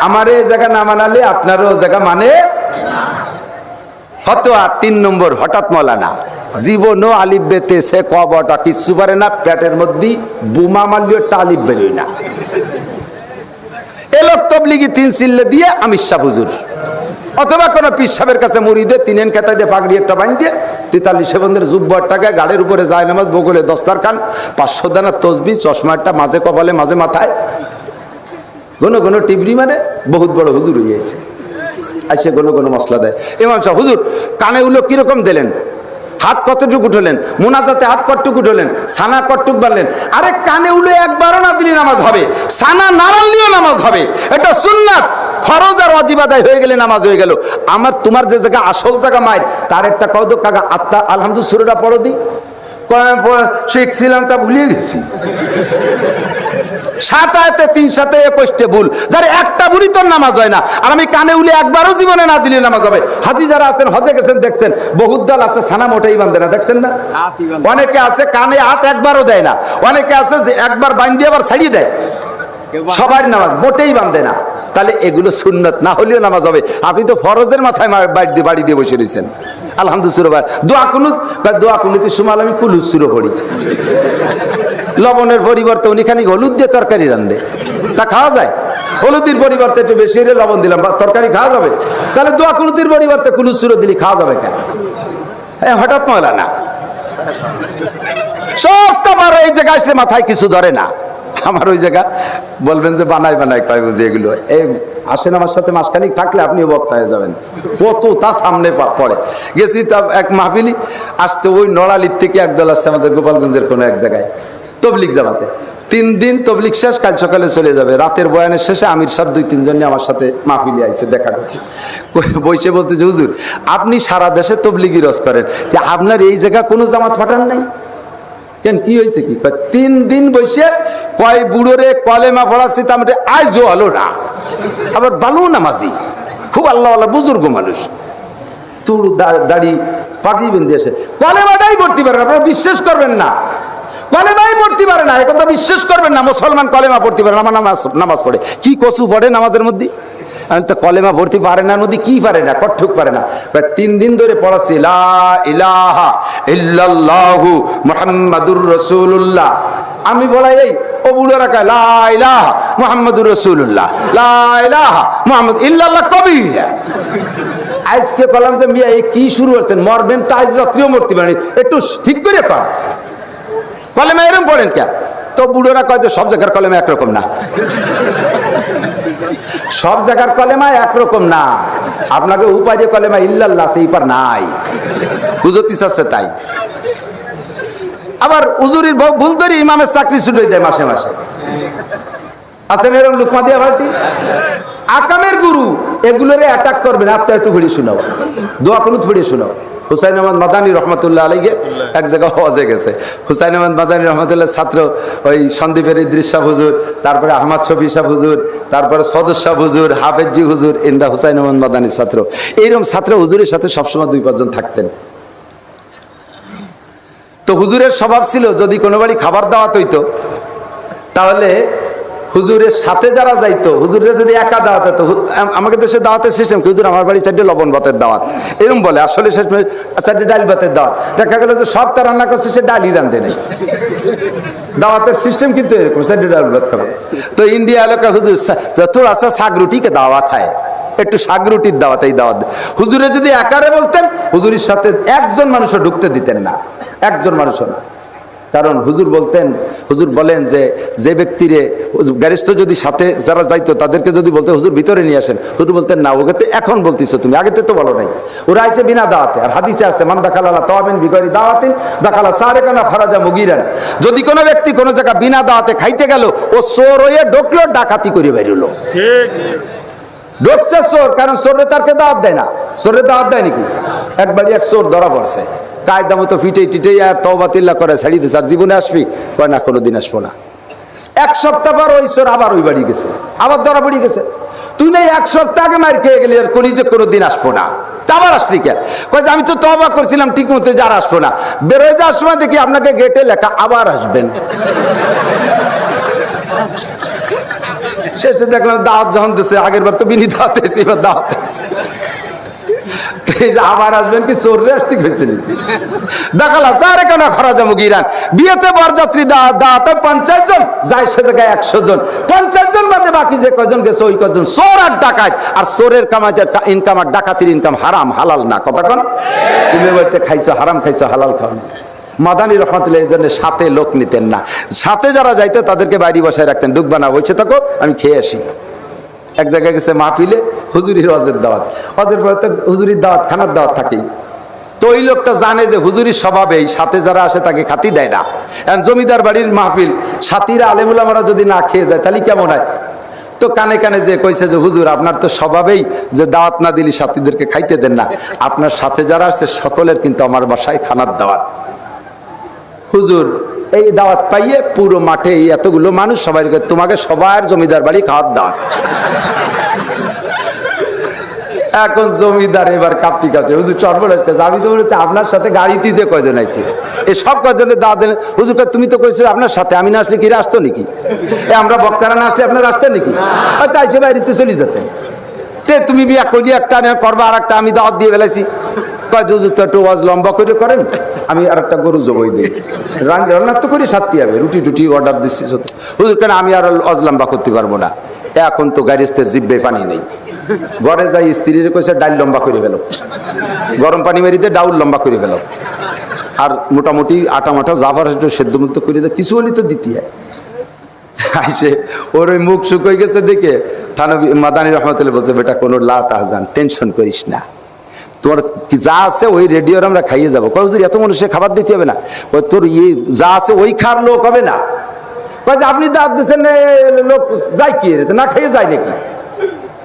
আমার এই জায়গা না মানালে আপনারও জায়গা মানে ফতোয়া। 3 নম্বর, হঠাৎ মৌলানা জীবনও আলিফ বেতে সে কবটা কিচ্ছু পারে না, পেটের মধ্যে বোমা মারলেও আলিফ বেরোয় না। এলোক তবলিগি 3 চিল্লে দিয়ে আমির শাহ হুজুর, অথবা কোন পীর সাহেবের কাছে মুরিদে 3 খেতায় দিয়ে পাগড়ি একটা বাঁধতে 43 বন্ধের জুব্বার টাকায় গাড়ির উপরে যায় নামাজ, বগলে দস্তারখান, 500 দানা তসবি, চশমা একটা মাঝে কপালে মাঝে মাথায়, ঘন ঘন টিবরি, মানে বহুত বড় হুজুর হইয়াছে। আসে ঘন ঘন মশলা দেয়। ইমাম সাহেব হুজুর কানে উলো কিরকম দিলেন? হাত কতটুকু উঠলেন? মোনাজাতে হাত কতটুকু উঠলেন? সানা কতটুকু বাড়লেন? আরে কানে উলো একবারও না দিলে নামাজ হবে, সানা নাড়ালেও নামাজ হবে, এটা সুন্নাত। ফরজ আর ওয়াজিব আদায় হয়ে গেলে নামাজ হয়ে গেল। আমার তোমার যে জায়গা আসল জায়গা মায়ের, তার একটা কদ কাকা আত্মা আলহামদুলিল্লাহ সুরাটা পড়ো দি, শিখছিলাম তা ভুলিয়ে গেছি। 7 আয়াতে 3 সাথে 21 ভুল, যার একটা ভুলই তোর নামাজ হয় না। আর আমি কানে উলে একবারও জীবনে না দিলে নামাজ হবে। হাজি যারা আছেন, হজে গেছেন, দেখছেন বহুত দল আছে ছানা মোটেই বাঁধে না, দেখছেন না? অনেকে আছে কানে হাত একবারও দেয় না, অনেকে আছে যে একবার বাঁধিয়ে আবার ছাড়িয়ে দেয়। সবার নামাজ মোটেই বাঁধে না। তাহলে এগুলো সুন্নত না হলেও নামাজ হবে। আপনি তো ফরজের মাথায় বাড়ি দিয়ে বসে রয়েছেন। আলহামদুলিল্লাহ দোয়া কুনুত, দোয়া কুনুতের সময় আমি কুলুস সুরো পড়ি। লবণের পরিবর্তে উনি খানিক হলুদ দিয়ে তরকারি রান্ধে, তা খাওয়া যায়? হলুদের পরিবর্তে একটু বেশি হলে লবণ দিলাম, তরকারি খাওয়া যাবে? তাহলে দোয়া কুনুতের পরিবর্তে কুলুস সুরো দিলে খাওয়া যাবে কেন? হঠাৎ ময়লা না, সব তো পারো। এই জায়গায় আসলে মাথায় কিছু ধরে না। আমার ওই জায়গা বলবেন যে বানাই বানাই কয় বুঝি এগুলো, এই আসেন আমার সাথে, মাসখানিক থাকলে আপনিও বক্তা হয়ে যাবেন, কত তা সামনে পড়ে। গেছি তা এক মাহফিলি আসছে, ওই নড়ালির থেকে একদল আসছে আমাদের গোপালগঞ্জের কোনো এক জায়গায় তবলিগ জামাতে। 3 দিন তবলিগ শেষ, কাল সকালে চলে যাবে। রাতের বয়ানের শেষে আমির সাহেব 2-3 জন আমার সাথে মাহফিলি আইছে দেখা করতে, বসে বলতে যে হুজুর আপনি সারা দেশে তবলিগি রস করেন, যে আপনার এই জায়গা কোনো জামাত পাঠান নাই কেন, কি হয়েছে কি? 3 দিন বসে কয় বুড়োরে কলেমা পড়াচ্ছি, তার মধ্যে আজও আলো না, আবার বালু নামাজি, খুব আল্লাহ আল্লাহ বুজুর্গ মানুষ, তোর দাড়ি ফাঁকি বেঁধে আসে, কলেমাটাই পড়তে পারে না। আপনারা বিশ্বাস করবেন না, কলেমাই পড়তে পারে না, একথা বিশ্বাস করবেন না। মুসলমান কলেমা পড়তে পারে না, আমার নামাজ পড়ে, কি কচু পড়ে নামাজের মধ্যে, আমি তো কলেমা পড়তে পারে না, নদী কি পারে না, কঠুক পারে না। 3 দিন ধরে পড়াচ্ছি লা ইলাহা ইল্লাল্লাহু মুহাম্মাদুর রাসূলুল্লাহ। আমি বলাই এই ও বুড়োরা কয় লা ইলাহা মুহাম্মাদুর রাসূলুল্লাহ, লা ইলাহা মুহাম্মাদ ইল্লাল্লাহ কবিরা। আজকে কলাম যে মিয়া এই কি শুরু হচ্ছেন, মরবেন তো আজ রাত্রিও মরতে পারেনি, একটু ঠিক করে পান, কলেমা এরকম পড়েন কে? তো বুড়োরা কয় যে সব জায়গার কলেমা একরকম না, সব জায়গার কলেমা একরকম না, আপনাকে উপায় কলেমা ইল্লাল্লাহ সেই পার নাই, বুঝতে চাচ্ছে তাই। আবার উজুরির ভুল ধরে ইমামের চাকরি ছুটে দেয় মাসে মাসে, আছেন এরকম লুকমা দিয়া ভাইটি, আকামের গুরু, এগুলোরে অ্যাটাক করবেন, আত্মায়িত ঘুরি শোনাও, দোয়া কোনো ঘুরিয়ে শোনাও। হুসাইন আহমদ মাদানী রহমতুল্লাহ আলাইহি এক জায়গায় হজে গেছে, হুসাইন আহমদ মাদানী রহমতুল্লাহ ছাত্র ওই সন্দীপের ইদ্রিস শাহ হুজুর, তারপরে আহমদ শফি শাহ হুজুর, তারপরে সদর শাহ হুজুর, হাফেজি হুজুর, এনরা হুসাইন আহমদ মাদানীর ছাত্র। এইরকম ছাত্র হুজুরের সাথে সবসময় 2-5 জন থাকতেন। তো হুজুরের স্বভাব ছিল যদি কোনো বাড়ি খাবার দাওয়াত হইতো, তাহলে হুজুরের সাথে যারা যাইতো, হুজুরের যদি একা দাওয়াত হতো, আমাকে দেশে দাওয়াতের সিস্টেম কি, হুজুর আমার বাড়ি 4টে লবণ ভাতের দাওয়াত, এরকম বলে, আসলে 4টে ডাল ভাতের দাওয়াত। দেখা গেল যে সব তার রান্না করছে, সে ডালই রান্ধে নেই, দাওয়াতের সিস্টেম কিন্তু এরকম, 4টে ডাল ভাত খাবে। তো ইন্ডিয়া এলাকা হুজুর থোড়া সা শাক রুটি কে দাওয়াত হয়, একটু শাক রুটির দাওয়াত, এই দাওয়াত। হুজুরে যদি একারে বলতেন, হুজুরের সাথে একজন মানুষও ঢুকতে দিতেন না, একজন মানুষও না। কারণ হুজুর বলতেন, হুজুর বলেন যে যে ব্যক্তিরে গ্যারেস্ত যদি সাথে যারা যাইতো তাদেরকে যদি বলতে হুজুর ভিতরে নিয়ে আসেন, হুজুর বলতেন না, ওকে তো এখন বলতেছো তুমি, আগেতে তো বলো নাই। ওরা আইসে বিনা দাওয়াতে, আর হাদিসে আসছে মান দাখালা তাওয়াবিন বিগয়রি দাওয়াতিন দাখালা সারিকান খারাজা মুগিরান। যদি কোনো ব্যক্তি কোনো জায়গা বিনা দাওয়াতে খাইতে গেল, ও চোর হয়ে ঢুকলো, ডাকাতি করে বেরোলো, ঢুকছে চোর, কারণ চোরে তারকে দাওয়াত দেয় না, চোরে দাওয়াত দেয় নাকি? একবারই এক চোর ধরা পড়ছে, কায়দা মতো ফিটেই টিটেই আর তওবা তিল্লা করে ছাড়ি দিছে, আর জীবনে আসবি কয় না, কোনোদিন আসবো না। 1 সপ্তাহ পর ওই চোর আবার ওই বাড়ি গেছে, আবার ধরা পড়ে গেছে। তুই না 1 সপ্তাহ আগে মার খেয়ে গেলি, আর করি যে কোনোদিন আসবো না, আবার আসলি কে? কয় যে আমি তো তওবা করছিলাম ঠিক মতো, যে আর আসবো না। বেরোয় যাওয়ার সময় দেখি আপনাকে গেটে লেখা আবার আসবেন। শেষে দেখলাম দাওয়াত যখন দিচ্ছে, আগের বার তো বিনি দাওয়াত হয়েছে, এবার দাওয়াত আছে, আবার আসবেন কি চোরে আসতে গেছেন? দেখালা সারে কেন খরাজা মুগিরান, বিয়েতে বরযাত্রী দাওয়াত 50 জন যায়, সে জায়গায় 100 জন, 50 জন বাদে বাকি যে কজন গেছে ওই কজন চোর আর ডাকাত। আর চোরের কামাইতে ইনকাম আর ডাকাতির ইনকাম হারাম, হালাল না। কতক্ষণ তুমি বাড়িতে খাইছো হারাম, খাইছো হালাল খাও না। মাদানী রহমতুল্লাহ এই জন্য সাথে লোক নিতেন না, সাথে যারা যাইতো তাদেরকে বাইরে বসায় রাখতেন, ডুববা না, বসে থাকো আমি খেয়ে আসি। এক জায়গায় গেছে মাহফিলে, হুজুরির হজের দাওয়াত, হজের পরে তো হুজুরির দাওয়াত, খানার দাওয়াত থাকেই। তো ওই লোকটা জানে যে হুজুরির স্বভাবে সাথে যারা আসে তাকে খাতি দেয় না। এখন জমিদার বাড়ির মাহফিল, সাথীরা আলেমুলামারা যদি না খেয়ে যায় তাহলে কেমন হয়? তো কানে কানে যে কইছে যে হুজুর আপনার তো স্বভাবেই যে দাওয়াত না দিলে সাথীদেরকে খাইতে দেন না, আপনার সাথে যারা আসছে সকলের কিন্তু আমার বাসায় খানার দাওয়াত। হুজুর এই দাওয়াত পাইয়ে পুরো মাঠে এই এতগুলো মানুষ সবাই তোমাকে সবার জমিদার বাড়ি খাওয়ার দাওয়াত। এখন জমিদার এবার কাঁপতি কাঁপছে, হুজুর চটপট আমি তো বলেছি আপনার সাথে গাড়িতে যে কয়জন আইছে এই সব কয়জনের দাওয়াত দিলেন। হুজুর তুমি তো কইছো আপনার সাথে, আমি না আসলে কি আসতো নাকি? আমরা বক্তারা না আসলে আপনার আসতেন নাকি? হয়তো আইসে বাইরেতে চলে যেতেন। তে তুমি বিয়া করি একটা করবা, আর একটা আমি দাওয়াত দিয়ে ফেলাইছি। কয় হুজুর তো একটু ওয়াজ লম্বা করে করেন, আমি আর একটা গরু জবাই দিই, রান্না তো করি সাথে হবে, রুটি টুটি অর্ডার দিচ্ছি। হুজুর কেন আমি আর ওয়াজ লম্বা করতে পারবো না, এখন তো গাড়িস্তের জিব্বে পানি নেই। ঘরে যাই স্ত্রীর কইছে ডাল লম্বা করে ফেলো, গরম পানি মেরিতে ডাউল লম্বা করে ফেলো, আর মোটামুটি আটা মাটা জাফার একটু সেদ্ধ মুক্ত করে দেয়, কিছু হলে তো দিতে হয়। আইসে ওর ওই মুখ শুকিয়ে গেছে দেখে থানবী মাদানী রহমতুল্লাহ বলছে, বেটা কোনো লা তাহজান, টেনশন করিস না, তোমার কি যা আছে ওই রেডিওর আমরা খাইয়ে যাবো। কয় হুজুর এত মানুষের খাবার দিতে হবে না, ওই তোর যা আছে ওই খার লোক হবে না। কয় যে আপনি দাঁত দিচ্ছেন লোক যায় কি রে, না খাইয়ে যায় নাকি?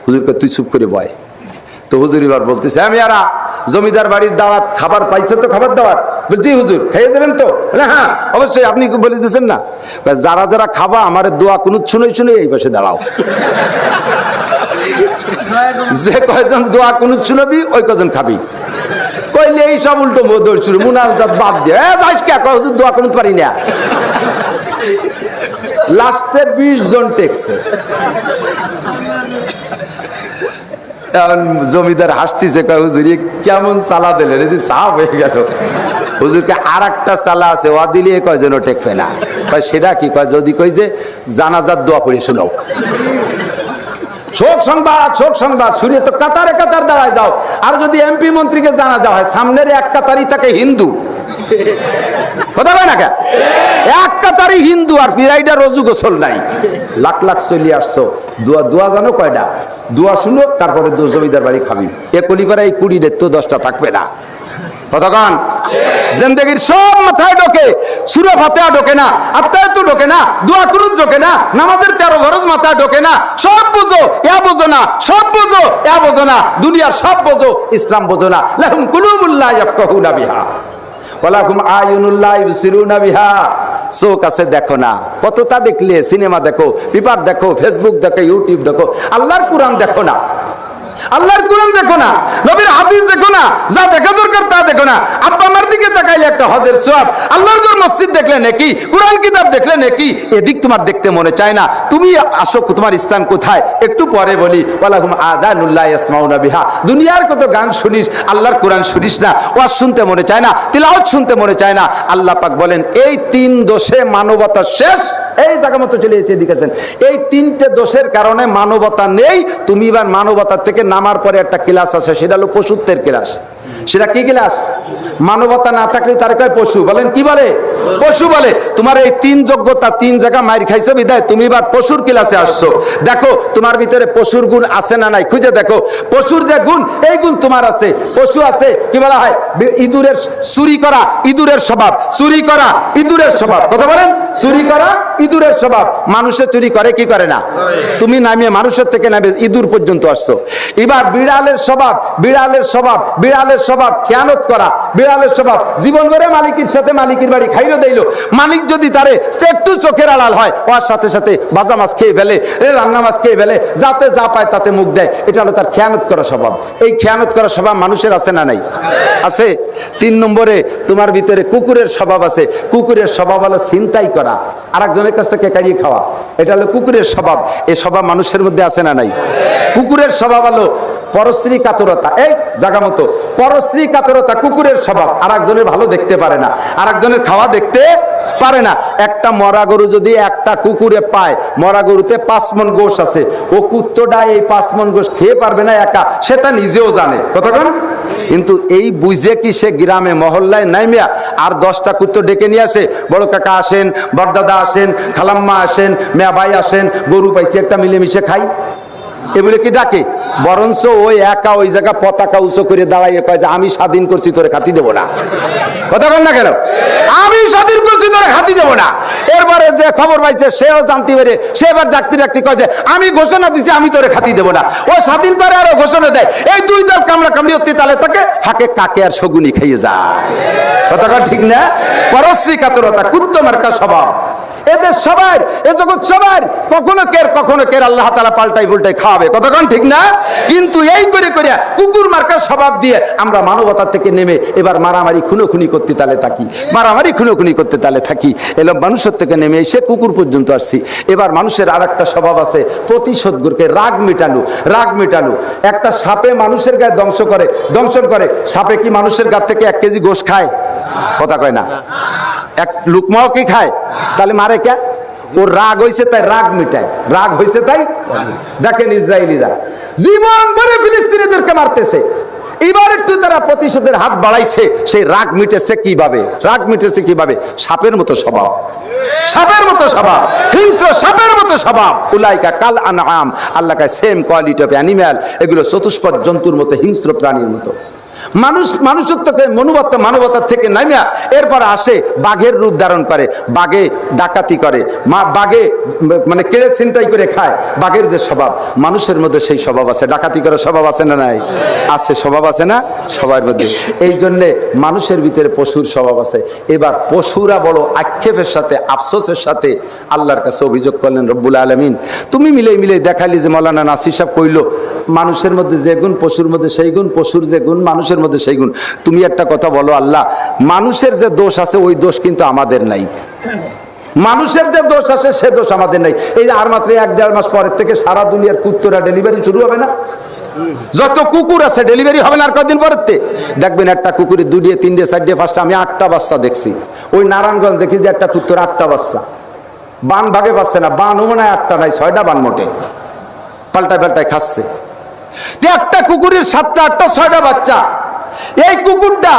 হুজুর কয় তুই চুপ করে বয়। তো হুজুর এবার বলতেছে, আমি আর জমিদার বাড়ির দাওয়াত খাবার পাইছো তো, খাবার দাওয়াত? বলছি হুজুর খাইয়ে যাবেন তো? হ্যাঁ অবশ্যই, আপনি বলে দিচ্ছেন না? যারা যারা খাবা আমার দোয়া কোন শুনে শুনে এই পাশে দাঁড়াও। যে কয়জন দোয়া কোন শুনবি ওই কজন খাবি। কইলে এই সব উল্টো দৌড় শুরু, মুনাজাত বাদ দিয়ে যাইস কে, হুজুর দোয়া কোন পারি না। লাস্টে 20 জন টেকছে। জমিদার হাসতেছে, কয় হুজুর কেমন চালা দিলেন, যদি সাপ হয়ে গেল। হুজুরকে আর একটা চালা আছে, ও দিলে কয়জন টেকবে না। কয় সেটা কি? কয় যদি কই যে জানাজার দোয়া পড়ে শোনো। শোক সংবাদ, শোক সংবাদ শুনে তো কাতারে কাতার দাঁড়ায় যাও। আর যদি এমপি মন্ত্রীকে জানাজা হয়, সামনের এক কাতারই থাকে হিন্দু, কথা বলে না কে? এক কাতারই হিন্দু, আর পিরাইডা রোজু গোসল নাই। লাখ লাখ চলে আসছো, দোয়া দোয়া জানো কয়টা? দোয়া শুনো, তারপরে জমিদার বাড়ি খাবি। এ কলিপাড়া এই 20 তো 10টা থাকবে না। কতক্ষণ জিন্দেগির সব মাথায় ঢোকে, সূরা ফাতিহা ঢোকে না, আত্মায়াতু ঢোকে না, দোয়া কুনুত ঢোকে না, নামাজের 13 ফরজ মাথায় ঢোকে না। সব বুঝো ইয়া বুঝো না, সব বুঝো ইয়া বুঝো না, দুনিয়ার সব বুঝো ইসলাম বুঝো না। লাহুম কুলুবুল্লাহ ইয়াফকাহুনা বিহা ওয়ালাকুম আয়ুনুল্লাহ ইবসিরুনা বিহা। চোখ আছে দেখো না, কতটা দেখলে সিনেমা দেখো, পেপার দেখো, ফেসবুক দেখো, ইউটিউব দেখো, আল্লাহর কোরআন দেখো না, আল্লাহর কোরআন দেখো না, নবীর হাদিস দেখো না, যা দেখা দরকার তা দেখো না। আব্বা আমার দিকে তাকাইলে একটা হজের সওয়াব, আল্লাহর ঘর মসজিদ দেখলে নাকি, কোরআন কিতাব দেখলে নাকি, এদিক তোমার দেখতে মনে চায় না। তুমি আসো, তোমার স্থান কোথায়? একটু পরে বলি, ওয়ালাহুম আযানুল্লাহ ইয়াসমাউনা বিহা। দুনিয়ার কত গান শুনিস, আল্লাহর কোরআন শুনিস না। ওয়াজ শুনতে মনে চায় না, তিলাওয়াত শুনতে মনে চায় না। আল্লাহ পাক বলেন এই 3 দোষে মানবতা শেষ। এই জায়গা মতো চলে এসে এদিকে আছেন। এই 3টে দোষের কারণে মানবতা নেই। তুমি এবার মানবতা থেকে নামার পরে একটা ক্লাস আছে, সেটা হলো পশুত্বের ক্লাস। সেটা কি ক্লাস? মানবতা না থাকলে তার কয় পশু। বলেন কি বলে? পশু বলে। তোমার এই 3 যোগ্যতা 3 জায়গা মাইর খাইছো বিদায় তুমি এবার পশুর ক্লাসে আসছো। দেখো তোমার ভিতরে পশুর গুণ আছে না নাই, খুঁজে দেখো। পশুর যে গুণ, এই গুণ তোমার আছে। পশু আছে, কি বলা হয়? ইঁদুরের চুরি করা, ইঁদুরের স্বভাব। চুরি করা ইঁদুরের স্বভাব। কথা বলেন, চুরি করা ইঁদুরের স্বভাব। মানুষের চুরি করে কি করে না? তুমি নামিয়ে মানুষের থেকে নামে ইঁদুর পর্যন্ত আসছো। এবার বিড়ালের স্বভাব, বিড়ালের স্বভাব, বিড়ালের স্বভাব খেয়ানত করা, বিড়ালের স্বভাব জীবন ভরে মালিকের সাথে মালিকের বাড়ি খাইলো দিল। মালিক যদি তারে একটু চোখের আড়াল হয়, ওর সাথে সাথে ভাজা মাছ খেয়ে ফেলে, রান্না মাছ খেয়ে ফেলে, যাতে যা পায় তাতে মুখ দেয়। এটা হলো তার খেয়ানত করা স্বভাব। এই খেয়ানত করা স্বভাব মানুষের আছে না নাই? আছে। 3 নম্বরে তোমার ভিতরে কুকুরের স্বভাব আছে। কুকুরের স্বভাব হলো ছিনতাই করা, আরেকজনের কাছ থেকে কাড়িয়ে খাওয়া। এটা হলো কুকুরের স্বভাব। এই স্বভাব মানুষের মধ্যে আছে না নাই? কুকুরের স্বভাব হলো পরশ্রী কাতরতা। এই জায়গা মতো পরশ্রী কাতরতা কুকুরের স্বভাব। আরেকজনের ভালো দেখতে পারে না, আরেকজনের খাওয়া দেখতে পারে না। একটা মরা গরু যদি একটা কুকুরে পায়, মরা গরুতে 5 মণ গোশ আছে, ও কুত্তটা এই 5 মণ গোশ খেয়ে পারবে না একা, সেটা নিজেও জানে। কতক্ষণ? কিন্তু এই বুঝে কি সে গ্রামে মহল্লায় নাইমিয়া আর 10টা কুত্তো ডেকে নিয়ে আসে, বড় কাকা আসেন, বড়দাদা আসেন, খালাম্মা আসেন, মেয়া ভাই আসেন, গরু পাইছি একটা মিলেমিশে খাই, এগুলো কি ডাকে? বরঞ্চ ওই একা ওই জায়গা পতাকা উঁচু করে দাঁড়াইয়ে কয় যে আমি স্বাধীন করছি, তোরে খাতি দেবো না। কথা বল না কেন? আমি স্বাধীন করছি, তোরে খাতি দেবো না। এরপরে যে খবর পাইছে সেও জানতে পেরে সে এবার ডাকতে ডাকতে কয় যে আমি ঘোষণা দিছি, আমি তোরে খাতি দেবো না। ও স্বাধীন করে আরো ঘোষণা দেয়। এই 2 দল কামড়া কামড়ি হতে তালে তাকে ফাঁকে কাকে আর শগুনি খাইয়ে যায়। কথা ঠিক না? পরশ্রী কাতরতা কুত্তো মার্কা স্বভাব এদের সবার, এ জগৎ সবার। কখনো কের আল্লাহ তাআলা পাল্টাই উল্টাই খাওয়াবে। কতক্ষণ ঠিক না? কিন্তু এই করে করে কুকুর মার্কা স্বভাব দিয়ে আমরা মানবতা থেকে নেমে এবার মারামারি খুনোখুনি করতে তালে থাকি, মারামারি খুনোখুনি করতে তালে থাকি। এলো মানুষের থেকে নেমে এসে কুকুর পর্যন্ত আসছি। এবার মানুষের আর একটা স্বভাব আছে, প্রতিশোধ করতে রাগ মেটানো, রাগ মেটানো। একটা সাপে মানুষের গায়ে দংশন করে। সাপে কি মানুষের গা থেকে 1 কেজি গোশ খায়? কথা কয় না। এক লুকমাও কি খায়? তাহলে মারে কে? ওর রাগ হয়েছে তাই রাগ মিটায়, রাগ হয়েছে তাই। দেখেন ইসরায়েলিরা জীবন ভরে ফিলিস্তিনিদেরকে মারতেছে। এবার একটু তারা প্রতিশোধের হাত বাড়াইছে, সেই রাগ মিটেছে কিভাবে? রাগ মিটেছে কিভাবে? সাপের মতো স্বভাব, সাপের মতো স্বভাব, হিংস্র সাপের মতো স্বভাব। উলাইকা কাল আনআম, আল্লাহ কয় সেম কোয়ালিটি অফ অ্যানিম্যাল, এগুলো চতুষ্পদ জন্তুর মতো, হিংস্র প্রাণীর মতো। মানুষত্বকে মানবতার থেকে নামিয়া এরপর আসে বাঘের রূপ ধারণ করে, বাঘে ডাকাতি করে, বাঘে মানে কেড়ে ছিনতাই করে খায়। বাঘের যে স্বভাব, মানুষের মধ্যে সেই স্বভাব আছে। ডাকাতি করার স্বভাব আছে না নাই? আছে, স্বভাব আছে না সবার মধ্যে? এই জন্যে মানুষের ভিতরে পশুর স্বভাব আছে। এবার পশুরা বড় আক্ষেপের সাথে, আফসোসের সাথে আল্লাহর কাছে অভিযোগ করলেন, রব্বুল আলামিন তুমি মিলে দেখাইলি যে মৌলানা নাসির সাহেব কইল মানুষের মধ্যে যে গুণ পশুর মধ্যে সেই গুণ, পশুর যে গুণ মানুষের মধ্যে সেই গুণ। তুমি একটা কথা বলো আল্লাহ, মানুষের যে দোষ আছে ওই দোষ কিন্তু আমাদের নাই। মানুষের যে দোষ আছে সে দোষ আমাদের নাই। এই যে আর মাত্র 1-1.5 মাস পরের থেকে সারা দুনিয়ার কুত্তরা ডেলিভারি শুরু হবে না? যত কুকুর আছে ডেলিভারি হবে না আর কদিন পরের দেখবেন একটা কুকুরের 2, 3, 4, 5টা, আমি 8টা বাচ্চা দেখছি। ওই নারায়ণগঞ্জ দেখি যে একটা কুত্তর 8টা বাচ্চা, বান ভাগে পাচ্ছে না, বানও মনে হয় 8টা নাই 6টা বান মোটে, পাল্টায় খাচ্ছে। একটা কুকুরের 7টা, 8টা, 6টা বাচ্চা। এই কুকুরটা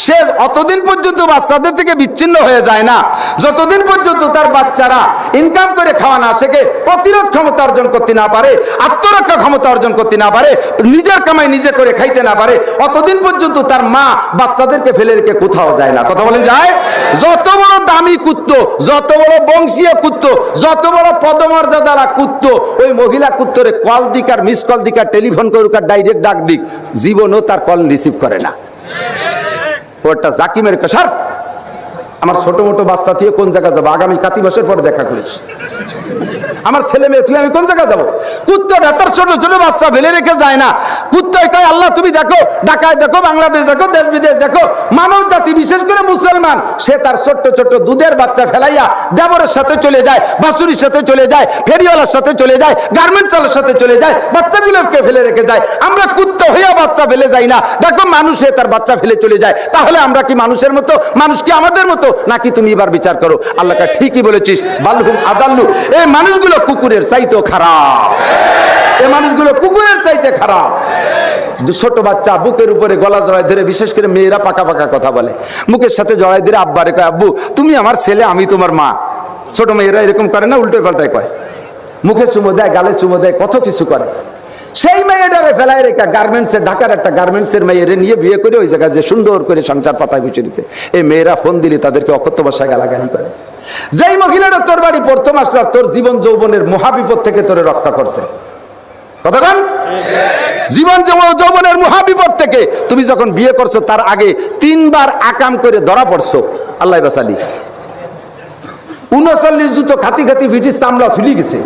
সে অতদিন পর্যন্ত বাচ্চাদের থেকে বিচ্ছিন্ন হয়ে যায় না যতদিন পর্যন্ত তার বাচ্চারা ইনকাম করে খাওয়া না শেখে, প্রতিরোধ ক্ষমতা অর্জন করতে না পারে, আত্মরক্ষা ক্ষমতা অর্জন করতে না পারে, নিজের কামাই নিজে করে খাইতে না পারে, অতদিন পর্যন্ত তার মা বাচ্চাদেরকে ফেলে রেখে কোথাও যায় না। কথা বলেন যায়? যত বড় দামি কুত্তো, যত বড় বংশীয় কুত্তো, যত বড় পদমর্যাদারা কুত্তো, ওই মহিলা কুত্তরে কল দিক আর মিস কল দিক আর টেলিফোন করুক আর ডাইরেক্ট ডাক দিক, জীবনও তার কল রিসিভ করে না। ওটা জাকিমের কাছার আমার ছোট মোটো বাচ্চা তুই কোন জায়গা যাবো? আগামী কাতি মাসের পরে দেখা করিস। আমার ছেলে মেয়ে তুই আমি কোন জায়গায় যাবো? কুত্তটা তার ছোট ছোট বাচ্চা ফেলে রেখে যায় না। কুত্তই কয় আল্লাহ তুমি দেখো, ঢাকায় দেখো, বাংলাদেশ দেখো, দেশ বিদেশ দেখো, মানব জাতি বিশেষ করে মুসলমান সে তার ছোট্ট ছোট্ট দুধের বাচ্চা ফেলাইয়া দেবরের সাথে চলে যায়, বাসুরির সাথে চলে যায়, ফেরিওয়ালার সাথে চলে যায়, গার্মেন্টস চালের সাথে চলে যায়, বাচ্চাগুলোকে ফেলে রেখে যায়। আমরা কুত্ত হইয়া বাচ্চা ফেলে যাই না। দেখো মানুষে তার বাচ্চা ফেলে চলে যায়, তাহলে আমরা কি মানুষের মতো? মানুষ কি আমাদের মতো নাকি? তুমি এবার বিচার করো। আল্লাহকে ঠিকই বলেছিস, বালহুম আদাল্লু, এই মানুষগুলো কুকুরের চাইতেও খারাপ, এই মানুষগুলো কুকুরের চাইতে খারাপ। ছোট বাচ্চা বুকের উপরে গলা জড়াই ধরে, বিশেষ করে মেয়েরা পাকা পাকা কথা বলে, মুখের সাথে জড়াই ধরে আব্বারে কয় আব্বু তুমি আমার ছেলে, আমি তোমার মা। ছোট মেয়েরা এরকম করে না, উল্টো পাল্টায় কয়, মুখে চুমো দেয়, গালে চুমো দেয়, কত কিছু করে। সেই মেয়েটারে ফেলায় রেখা গার্মেন্টসে, ঢাকার একটা গার্মেন্টসের মেয়েরে নিয়ে বিয়ে করে ওই জায়গায় যে সুন্দর করে সংসার পাতায় বসে দিচ্ছে। এই মেয়েরা ফোন দিলে তাদেরকে অকথ্য ভাষায় গালাগালি করে। যেই মহিলাটা তোর বাড়ি প্রথম আসলো, তোর জীবন যৌবনের মহাবিপদ থেকে তোরে রক্ষা করছে, কথা বল, জীবন যৌবনের মহাবিপদ থেকে তুমি যখন বিয়ে করছো তার আগে 3 বার আকাম করে ধরা পড়ছো, আল্লাহ বাসালি 39 জুতো খাতি খাতি ভিটির চামড়া ঝুলি গেছে,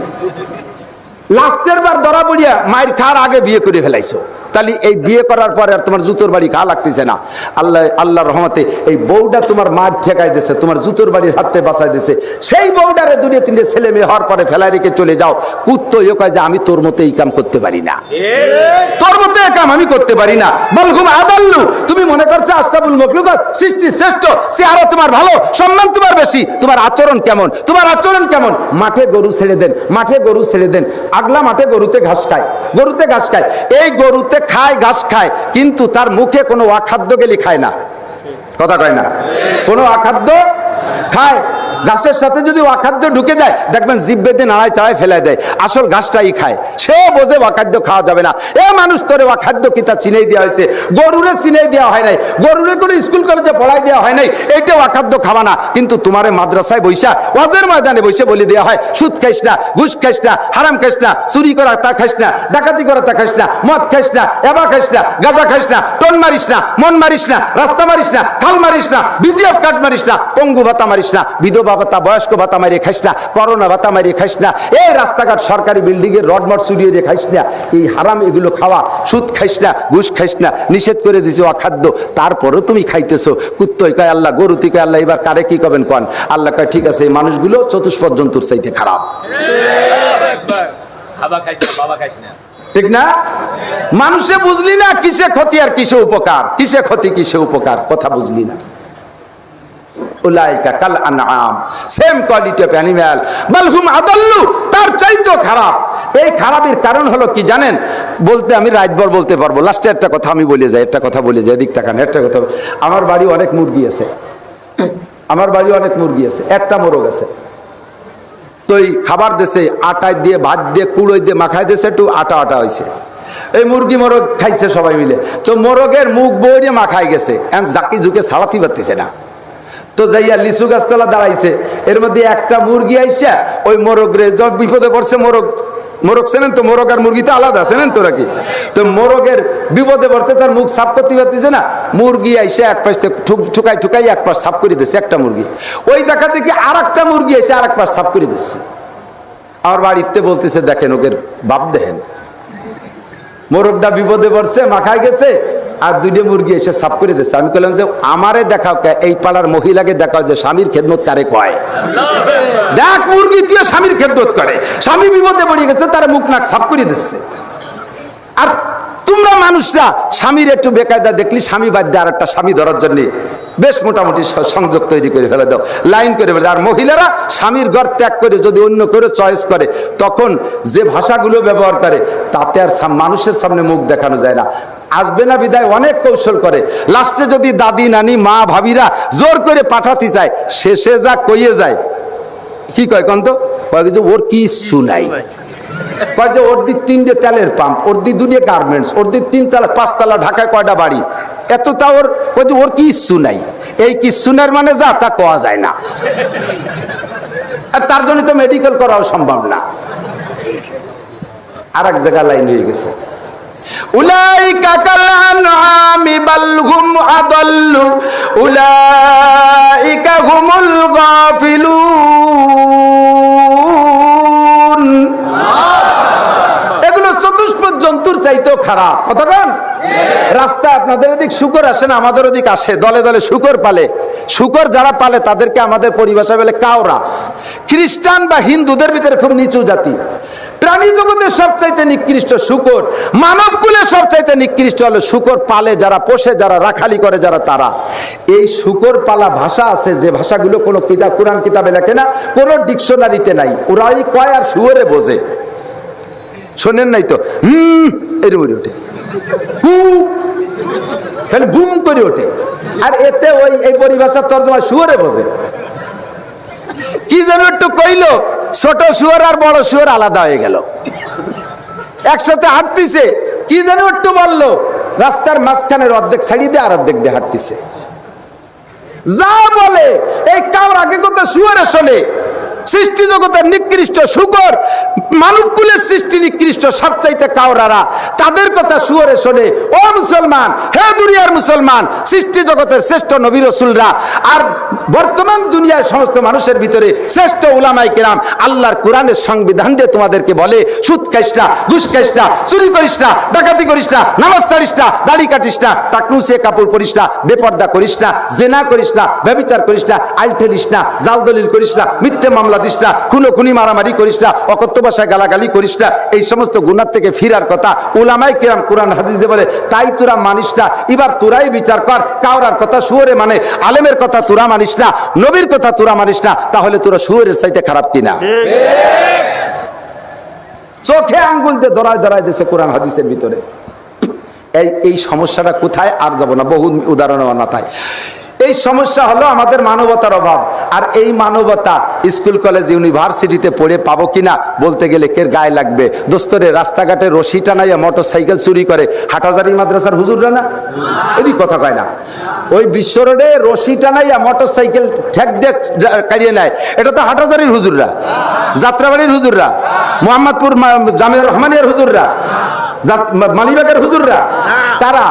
লাস্টের বার ধরা পড়িয়া মায়ের খাওয়ার আগে বিয়ে করে ফেলাইছো। তাহলে এই বিয়ে করার পরে আর তোমার জুতোর বাড়ি খাওয়া লাগতেছে না। আল্লাহর রহমতে এই বউটা তোমার মা ঠেকাই দিয়েছে, তোমার জুতোর বাড়ির হাতে বাঁচাই দিয়েছে। সেই বউটারে 2-3 ছেলে মেয়ে হওয়ার পরে ফেলাই রেখে চলে যাও। কুত্তো কয় যে আমি তোর মতো এই কাম করতে পারি না, তোর মতো এই কাম আমি করতে পারি না। বালহুম আদাল্লু, তুমি মনে করছো আশরাফুল মাখলুকাত, সৃষ্টি শ্রেষ্ঠ, সে আরো তোমার ভালো, সম্মান তোমার বেশি। তোমার আচরণ কেমন? তোমার আচরণ কেমন? মাঠে গরু ছেড়ে দেন, মাঠে গরু ছেড়ে দেন, আগলা মাঠে গরুতে ঘাস খায়, গরুতে ঘাস খায়। এই গরুতে খায়, ঘাস খায়, কিন্তু তার মুখে কোনো অখাদ্য গেলি খায় না, কথা কয় না, কোনো অখাদ্য খায়। ঘাসের সাথে যদি অখাদ্য ঢুকে যায় দেখবেন জিভ বেঁধে নাড়ায় চাড়ায় ফেলাই দেয়, আসল ঘাসটাই খায়। সে বোঝে অখাদ্য খাওয়া যাবে না। এ মানুষ তোরে অখাদ্য কি তা চিনেই দেওয়া হয়েছে, গরুরে চিনেই দেওয়া হয় নাই, গরুরে কোনো স্কুল কলেজে পড়াই দেওয়া হয় নাই, এইটা অখাদ্য খাওয়া না। কিন্তু তোমারে মাদ্রাসায় বৈশা, ওয়াজের ময়দানে বসে বলে দেওয়া হয় সুদ খাইস না, ঘুষ খাইস না, হারাম খাইস না, চুরি করা তা খাইস না, ডাকাতি করা তা খাইস না, মদ খাইস না, এবা খাইস না, গাঁজা খাইস না, টন মারিস না, মন মারিস না, রাস্তা মারিস না, খাল মারিস না, বিজিএফ কার্ড মারিস না, পঙ্গু ভাতা মারিস না, বিধবা ভাতা, বয়স্ক ভাতা মারিয়ে খাইস না, করোনা ভাতা মারিয়ে খাইস না, এই রাস্তাঘাট সরকারি বিল্ডিং এর রডমট চুরিয়ে দিয়ে খাইস না। এই হারাম এগুলো খাওয়া, সুদ খাইস না, ঘুষ খাইস না, নিষেধ করে দিছে অখাদ্য, তারপরও তুমি খাইতেছো। কুত্তই কয় আল্লাহ, গরুতি কয় আল্লাহ, এবার কারে কি করবেন কন? আল্লাহ কয় ঠিক আছে, এই মানুষগুলো চতুষ্পদ জন্তুর চাইতে খারাপ, ঠিক না? মানুষে বুঝলি না কিসে ক্ষতি আর কিসে উপকার, কিসে ক্ষতি কিসে উপকার, কথা বুঝলি না। উলাইকা কাল আনআম, সেম কোয়ালিটি অফ অ্যানিম্যাল, বাল হুম আদাল্লু, তার চাইতেও খারাপ। এই খারাপের কারণ হলো কি জানেন? বলতে আমি রাতভর বলতে পারবো, লাস্টে একটা কথা আমি বলে যাই, একটা কথা বলে যাই, দিক তাকান, একটা কথা। আমার বাড়ি অনেক মুরগি আছে, আমার বাড়ি অনেক মুরগি আছে, একটা মোরগ আছে। তো এই খাবার দেশে আটায় দিয়ে, ভাত দিয়ে, কুড়োই দিয়ে মাখাই দিয়েছে, একটু আটা আটা হয়েছে। এই মুরগি মোরগ খাইছে সবাই মিলে। তো মোরগের মুখ বইরে মাখাই গেছে, জাকি ঝুঁকে ছাড়াতে পারতেছে না। তো যাইয়া লিচু গাছতলা দাঁড়াইছে, এর মধ্যে একটা মুরগি আইসা ওই মোরগ রে বিপদে পড়ছে। মোরগ চেনেন তো? মোরগ আর মুরগি তো আলাদা, চেনেন তো নাকি? তো মোরগের বিপদে পড়ছে, তার মুখ সাফ করতে পারতেছে না। মুরগি আইসা এক পাশ থেকে ঠুকাই ঠুকাই এক পাশ সাফ করে দিচ্ছে একটা মুরগি। ওই দেখা দেখি আর একটা মুরগি এসে আর এক পাশ সাফ করে দিচ্ছে। আমার বাড়িতে বলতেছে, দেখেন ওকে বাপ, দেখেন মোরগটা বিপদে পড়ছে, মাখায় গেছে, আর দুইটা মুরগি এসে সাফ করে দিচ্ছে। আমি বললাম যে আমারে দেখাও, এই পাড়ার মহিলাকে দেখাও যে স্বামীর খেদমত কারে কয়। দেখ মুরগি দিয়ে স্বামীর খেদমত করে, স্বামী বিপদে পড়ে গেছে, তার মুখ নাক সাফ করে দিচ্ছে। আর তোমরা মানুষরা স্বামীর একটু বেকায়দা দেখলি স্বামী বাদ দিয়ে আর একটা স্বামী ধরার জন্য বেশ মোটামুটি সংযোগ তৈরি করে ফেলে দাও, লাইন করে ফেলে। আর মহিলারা স্বামীর ঘর ত্যাগ করে যদি অন্য করে চয়েস করে, তখন যে ভাষাগুলো ব্যবহার করে তাতে আর মানুষের সামনে মুখ দেখানো যায় না। আসবে না বিদায় অনেক কৌশল করে। লাস্টে যদি দাদি নানি মা ভাবিরা জোর করে পাঠাতে চায়, শেষে যা কইয়ে যায়, কি কয় কন্ত? কয় যে ওর কিচ্ছু নাই, কয় যে ওর দিক 3টে তেলের পাম্প, ওর দিক 2টে গার্মেন্টস, ওর দিক 3 তলা 5 তলা, ঢাকায় কয়টা বাড়ি, এত তা ওর, কয় যে ওর কিচ্ছু নাই। এই কিচ্ছু নাই মানে যা তা কোয়া যায় না, আর তার জন্য তো মেডিকেল করাও সম্ভব না। আর এক জায়গায় লাইন হয়ে গেছে, উলাইকা কাল আনআমি বাল হুম আদাল্লু উলাইকা হুমুল গাফিলুন। এগুলো চতুষ্পদ জন্তুর চাইতেও খারাপ। কতক্ষণ রাস্তায় আপনাদের ওদিক শুকর আসে না? আমাদের ওদিক আসে, দলে দলে শুকর পালে। শুকর যারা পালে তাদেরকে আমাদের পরিভাষায় বলে কাওরা। খ্রিস্টান বা হিন্দুদের ভিতরে খুব নিচু জাতি। প্রাণী জগতের সবচাইতে নিকৃষ্ট শুকর, মানব কুলের সবচাইতে নিকৃষ্ট হলো শুকর পালে যারা, পোষে যারা, রাখালি করে যারা, তারা। এই শুকর পালা ভাষা আছে যে ভাষাগুলো কোনো কিতাব, কোরআন কিতাবে লেখে না, কোনো ডিকশনারিতে নাই। ওরাই কয় আর শুয়োরে বোঝে। শোনেন নাই তো? এরকম ওঠে, বুম করে ওঠে, আর এতে ওই এই পরিভাষার তর্জমা শুয়োরে বোঝে। কি যেন একটু কইলো, ছোট শুয়োর আর বড় শুয়োর আলাদা হয়ে গেল, একসাথে হাঁটতেছে। কি যেন একটু বললো, রাস্তার মাঝখানের অর্ধেক ছাড়িয়ে দিয়ে আর অর্ধেক দিয়ে হাঁটতেছে। যা বলে এই কাউর আগে কথা শুয়োরে শোনে। সৃষ্টি জগতের নিকৃষ্ট শুকর, মানব কুলের সৃষ্টি নিকৃষ্ট সবচাইতে কাউরারা, তাদের কথা শুয়োরে শোনে। ও মুসলমান, হে দুনিয়ার মুসলমান, সৃষ্টি জগতের শ্রেষ্ঠ নবী রাসূলরা আর বর্তমান দুনিয়ার সমস্ত মানুষের ভিতরে শ্রেষ্ঠ উলামায়ে কেরাম আল্লাহর কোরআনের সংবিধান দিয়ে তোমাদেরকে বলে, সুদ খাইস না, ঘুষ খাইস না, চুরি করিস না, ডাকাতি করিস না, নামাজ ছাড়িস না, দাড়ি কাটিস না, টাকনুসে কাপড় পরিস না, বেপর্দা করিস না, জেনা করিস না, ব্যভিচার করিস না, আইল ঠেলিস না, জাল দলিল করিস না, মিথ্যে মামলা দিস না, খুনোখুনি মারামারি করিস না, অকথ্য ভাষায় গালাগালি করিস না। এই সমস্ত গুনাহ থেকে ফিরার কথা উলামায়ে কেরাম কোরআন হাদিস দিয়ে বলে। তাই তোরা মানিস না, এবার তোরাই বিচার কর। কাওরার কথা শুয়োরে মানে, আলেমের কথা তোরা মানিস না, নবীর কথা তোরা মানিস না, তাহলে তোরা শুয়োরের চাইতে খারাপ কিনা? চোখে আঙ্গুল দিয়ে ধরায় ধরায় দিয়েছে কোরআন হাদিসের ভিতরে। এই সমস্যাটা কোথায়? আর যাব না, বহু উদাহরণ আমার মাথায়। এই সমস্যা হলো আমাদের মানবতার অভাব। আর এই মানবতা স্কুল কলেজ ইউনিভার্সিটিতে পড়ে পাবো কিনা বলতে গেলে কের গায়ে লাগবে। দোস্তরে রাস্তাঘাটে রশি টানাইয়া মোটর সাইকেল চুরি করে হাটহাজারী মাদ্রাসার হুজুররা না? এই কথা কয় না? ওই বিশ্ব রোডে রশি টানাইয়া মোটর সাইকেল ঠেক দিয়ে কারিয়ে নেয়, এটা তো হাটহাজারীর হুজুররা, যাত্রাবাড়ির হুজুররা, মোহাম্মদপুর জামিয়া রহমানিয়ার হুজুররা, মালিবাগের হুজুররা। তারা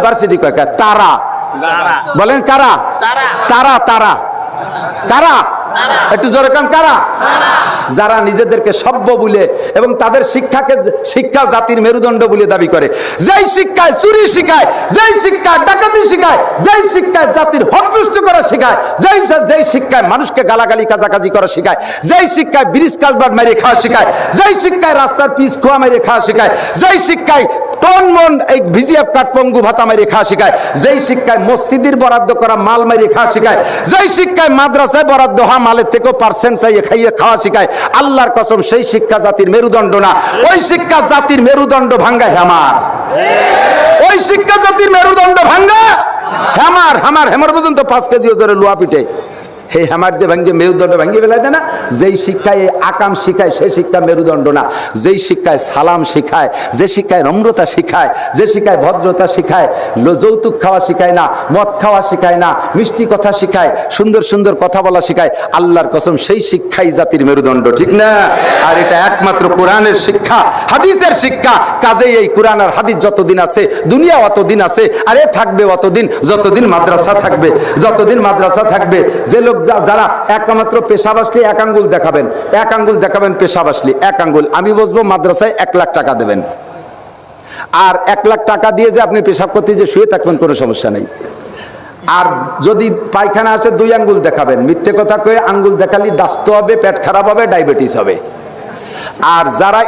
ভার্সিটি কয় তারা বলেন, কারা? তারা তারা কারা? একটু জোরে কান, কারা? যারা নিজেদেরকে সভ্য বলে এবং তাদের শিক্ষা জাতির মেরুদণ্ড বলে দাবি করে, যেই শিক্ষায় চুরি শিখায়, যেই শিক্ষায় ডাকাতি শিখায়, যেই শিক্ষায় জাতির হক নষ্ট করা শিখায়, যেই শিক্ষায় মানুষকে গালাগালি কাজাকাজি করা শিখায়, যেই শিক্ষায় ব্রিজ কালভার্ট মেরে খাওয়া শিখায়, যেই শিক্ষায় রাস্তার পিচ খোয়া মেরে খাওয়া শিখায়, যেই শিক্ষায় টন মন এই ভিজিএফ কাঠ পঙ্গু ভাতা মেরে খাওয়া শিখায়, যেই শিক্ষায় মসজিদের বরাদ্দ করা মাল মেরে খাওয়া শিখায়, যেই শিক্ষায় মাদ্রাসায় বরাদ্দ হওয়া মালের থেকেও পার্সেন্ট চাইয়ে খাইয়ে খাওয়া শিখায়, আল্লাহর কসম সেই শিক্ষা জাতির মেরুদণ্ড না, ওই শিক্ষা জাতির মেরুদণ্ড ভাঙ্গা হ্যামার। ওই শিক্ষা জাতির মেরুদণ্ড ভাঙ্গা হ্যামার। হ্যামার পর্যন্ত 5 কেজি ওজনের লোহা পিঠে, এই হ্যামার দিয়ে ভাঙ্গে মেরুদণ্ড ভাঙ্গিয়ে ফেলাই দেয় না। যেই শিক্ষায় আকাম শিখায় সেই শিক্ষা মেরুদণ্ড না। যেই শিক্ষায় সালাম শিখায়, যে শিক্ষায় নম্রতা শিখায়, যে শিক্ষায় ভদ্রতা শিখায়, যৌতুক খাওয়া শিখায় না, মদ খাওয়া শিখায় না, মিষ্টি কথা শিখায়, সুন্দর সুন্দর কথা বলা শিখায়, আল্লাহর কসম সেই শিক্ষাই জাতির মেরুদণ্ড, ঠিক না? আর এটা একমাত্র কোরআনের শিক্ষা, হাদিসের শিক্ষা। কাজেই এই কোরআন আর হাদিস যতদিন আছে, দুনিয়া অতদিন আছে, আর এ থাকবে অতদিন যতদিন মাদ্রাসা থাকবে। যতদিন মাদ্রাসা থাকবে, যে লোক যারা একমাত্র পেশাব আসলে 1 আঙ্গুল দেখাবেন, 1 আঙ্গুল দেখাবেন পেশাব আসলে 1 আঙ্গুল, আমি বসবো মাদ্রাসায় 1 লাখ টাকা দেবেন। আর 1 লাখ টাকা দিয়ে যে আপনি পেশাব করতে যে শুয়ে থাকবেন, কোনো সমস্যা নেই। আর যদি পায়খানা আসে 2 আঙ্গুল দেখাবেন, মিথ্যে কথা কয়ে আঙ্গুল দেখালে দাস্ত হবে, পেট খারাপ হবে, ডায়াবেটিস হবে। আর যারা